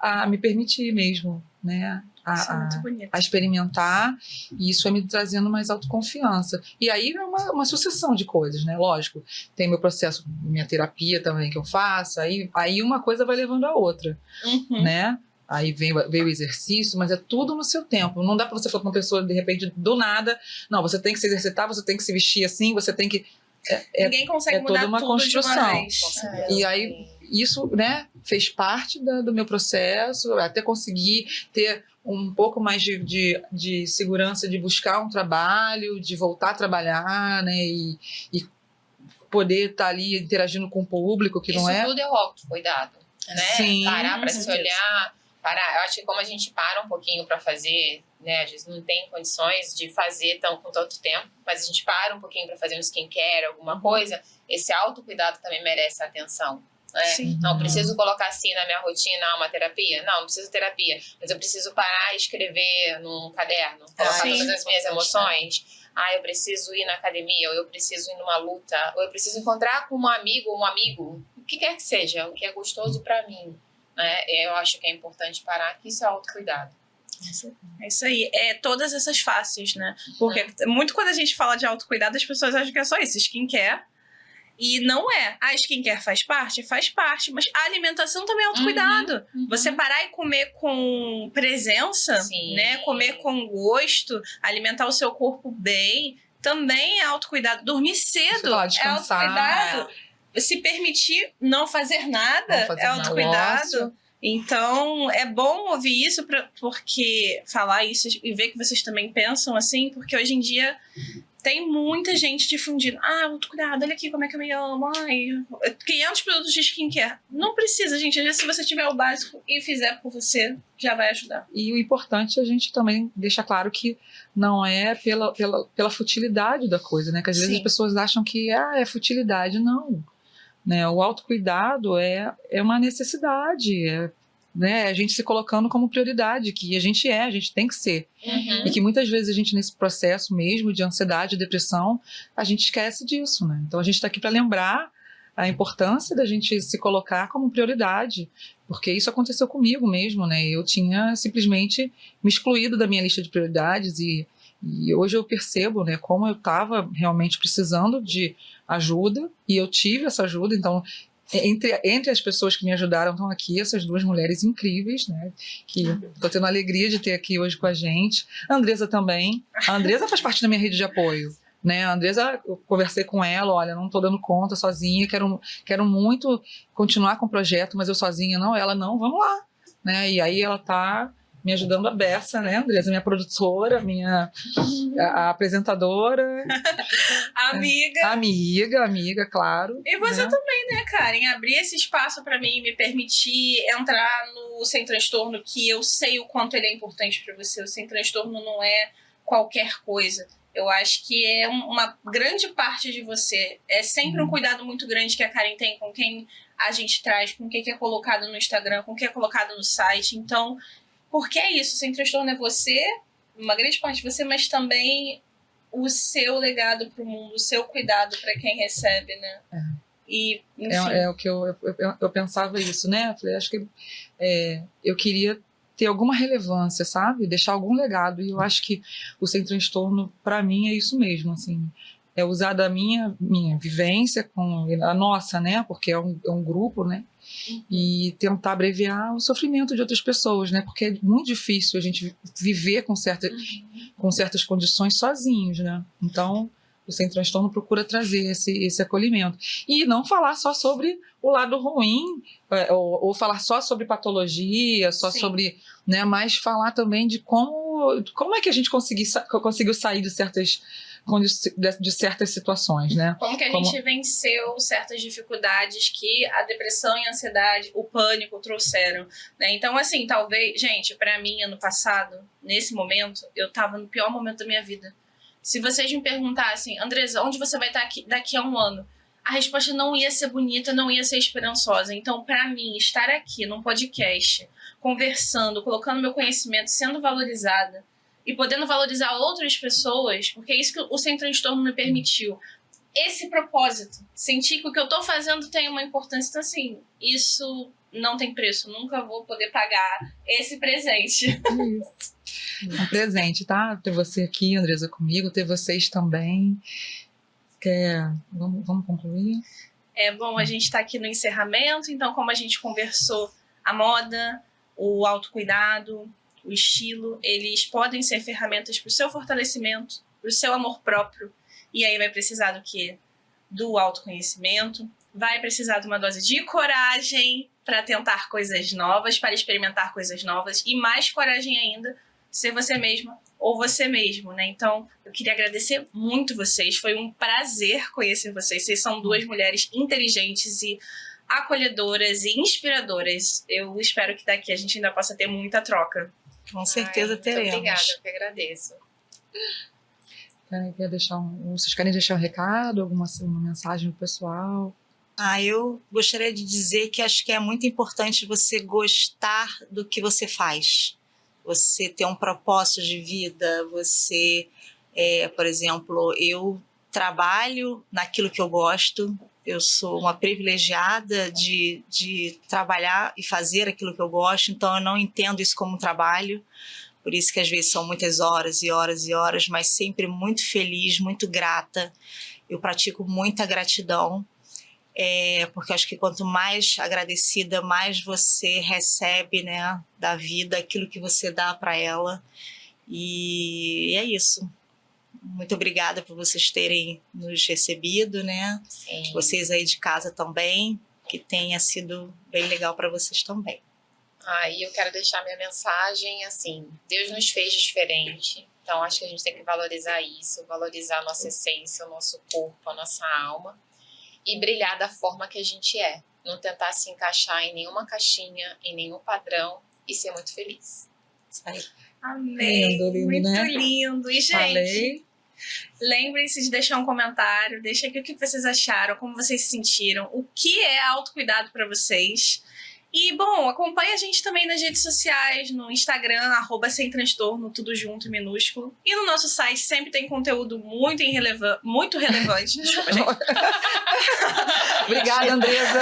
a me permitir mesmo, né, a experimentar, e isso foi me trazendo mais autoconfiança. E aí é uma sucessão de coisas, né? Lógico, tem meu processo, minha terapia também que eu faço, aí uma coisa vai levando a outra, né? Aí veio o exercício, mas é tudo no seu tempo. Não dá para você falar com uma pessoa, de repente, do nada. Não, você tem que se exercitar, você tem que se vestir assim, você tem que... Ninguém consegue mudar toda uma tudo construção. De uma vez. E aí, isso, né, fez parte do meu processo, até conseguir ter um pouco mais de segurança de buscar um trabalho, de voltar a trabalhar, né, e poder estar ali interagindo com o público, que isso não é... Isso tudo é o autocuidado, né? Sim, parar para se olhar... Eu acho que como a gente para um pouquinho para fazer, né, a gente não tem condições de fazer com tanto tempo, mas a gente para um pouquinho para fazer um skincare, alguma coisa, esse autocuidado também merece atenção. Né? Sim. Não preciso colocar assim na minha rotina uma terapia, não preciso de terapia, mas eu preciso parar e escrever num caderno, colocar todas as minhas emoções. Eu preciso ir na academia, ou eu preciso ir numa luta, ou eu preciso encontrar com um amigo, o que quer que seja, o que é gostoso para mim. Eu acho que é importante parar, que isso é autocuidado. É isso aí, todas essas faces, né? Porque muito quando a gente fala de autocuidado, as pessoas acham que é só isso, skincare. E não é. A skincare faz parte, mas a alimentação também é autocuidado. Você parar e comer com presença, né? Comer com gosto, alimentar o seu corpo bem, também é autocuidado. Dormir cedo é autocuidado. Se permitir não fazer nada é autocuidado. Então, é bom ouvir isso, porque falar isso e ver que vocês também pensam assim, porque hoje em dia tem muita gente difundindo. Autocuidado, olha aqui como é que eu me amo. 500 produtos de skincare. Não precisa, gente. Às vezes, se você tiver o básico e fizer por você, já vai ajudar. E o importante é a gente também deixar claro que não é pela futilidade da coisa, né? Que às vezes as pessoas acham que é futilidade. Não. Né? O autocuidado é uma necessidade, né? A gente se colocando como prioridade, que a gente tem que ser. E que muitas vezes a gente, nesse processo mesmo de ansiedade, depressão, a gente esquece disso, né? Então a gente está aqui para lembrar a importância da gente se colocar como prioridade, porque isso aconteceu comigo mesmo, né? Eu tinha simplesmente me excluído da minha lista de prioridades e hoje eu percebo, né, como eu estava realmente precisando de ajuda, e eu tive essa ajuda. Então, entre as pessoas que me ajudaram estão aqui essas duas mulheres incríveis, né, que estou tendo a alegria de ter aqui hoje com a gente. A Andresa também. A Andresa faz parte da minha rede de apoio. Né? A Andresa, eu conversei com ela, olha, não estou dando conta sozinha, quero muito continuar com o projeto, mas eu sozinha não, ela não, vamos lá. Né? E aí ela está me ajudando a beça, né, Andresa? Minha produtora, a apresentadora. Amiga, claro. E você também, né, Karen? Abrir esse espaço para mim, me permitir entrar no Sem Transtorno, que eu sei o quanto ele é importante para você. O Sem Transtorno não é qualquer coisa. Eu acho que é uma grande parte de você. É sempre um cuidado muito grande que a Karen tem com quem a gente traz, com o que é colocado no Instagram, com o que é colocado no site. Então, porque é isso, Sem Transtorno é você, uma grande parte de você, mas também o seu legado para o mundo, o seu cuidado para quem recebe, né? E, enfim. É o que eu pensava isso, né? Eu falei, acho que eu queria ter alguma relevância, sabe? Deixar algum legado. E eu acho que o Sem Transtorno, para mim, é isso mesmo, assim. É usar da minha vivência com a nossa, né? Porque é um grupo, né? E tentar abreviar o sofrimento de outras pessoas, né? Porque é muito difícil a gente viver com certas condições sozinhos, né? Então, o Sem Transtorno procura trazer esse acolhimento. E não falar só sobre o lado ruim, ou falar só sobre patologia, só sobre... Né, mas falar também de como é que a gente conseguiu sair de certas situações, né? Como que a gente venceu certas dificuldades que a depressão e a ansiedade, o pânico trouxeram, né? Então, assim, talvez... Gente, pra mim, ano passado, nesse momento, eu tava no pior momento da minha vida. Se vocês me perguntassem, Andresa, onde você vai estar daqui a um ano? A resposta não ia ser bonita, não ia ser esperançosa. Então, pra mim, estar aqui num podcast, conversando, colocando meu conhecimento, sendo valorizada e podendo valorizar outras pessoas, porque é isso que o Sem Transtorno me permitiu. Esse propósito, sentir que o que eu tô fazendo tem uma importância. Então, assim, isso não tem preço. Nunca vou poder pagar esse presente. Um presente, tá? Ter você aqui, Andresa, comigo, ter vocês também. Vamos concluir? Bom, a gente tá aqui no encerramento, então, como a gente conversou, a moda, o autocuidado, o estilo, eles podem ser ferramentas para o seu fortalecimento, para o seu amor próprio. E aí vai precisar do quê? Do autoconhecimento, vai precisar de uma dose de coragem para tentar coisas novas, para experimentar coisas novas, e mais coragem ainda, ser você mesma ou você mesmo, né? Então, eu queria agradecer muito vocês, foi um prazer conhecer vocês. Vocês são duas mulheres inteligentes e acolhedoras e inspiradoras. Eu espero que daqui a gente ainda possa ter muita troca. Com certeza teremos. Muito obrigada, eu que agradeço. Vocês querem deixar um recado, uma mensagem pro pessoal? Eu gostaria de dizer que acho que é muito importante você gostar do que você faz. Você ter um propósito de vida, você, por exemplo, eu trabalho naquilo que eu gosto, eu sou uma privilegiada de trabalhar e fazer aquilo que eu gosto, então eu não entendo isso como um trabalho, por isso que às vezes são muitas horas e horas e horas, mas sempre muito feliz, muito grata. Eu pratico muita gratidão, porque acho que quanto mais agradecida, mais você recebe, né, da vida, aquilo que você dá para ela. E é isso. Muito obrigada por vocês terem nos recebido, né? Sim. Vocês aí de casa também, que tenha sido bem legal para vocês também. E eu quero deixar minha mensagem assim: Deus nos fez diferente, então acho que a gente tem que valorizar isso, valorizar a nossa essência, o nosso corpo, a nossa alma e brilhar da forma que a gente é. Não tentar se encaixar em nenhuma caixinha, em nenhum padrão e ser muito feliz. Isso aí. Amém. Lindo, muito né? lindo. E, gente, lembrem-se de deixar um comentário, deixa aqui o que vocês acharam, como vocês se sentiram, o que é autocuidado para vocês. E, bom, acompanhe a gente também nas redes sociais, no Instagram, @semtranstorno, tudo junto e minúsculo. E no nosso site sempre tem conteúdo muito relevante. Desculpa, gente. Obrigada, Andresa.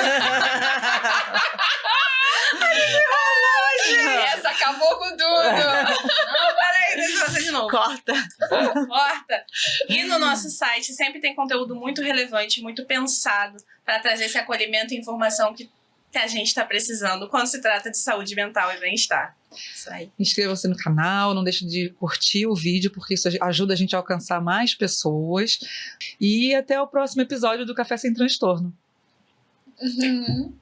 Essa acabou com tudo! Não, peraí, deixa eu fazer de novo. Corta. E no nosso site sempre tem conteúdo muito relevante, muito pensado para trazer esse acolhimento e informação que a gente está precisando quando se trata de saúde mental e bem-estar. Isso aí. Inscreva-se no canal, não deixe de curtir o vídeo, porque isso ajuda a gente a alcançar mais pessoas. E até o próximo episódio do Café Sem Transtorno. Uhum.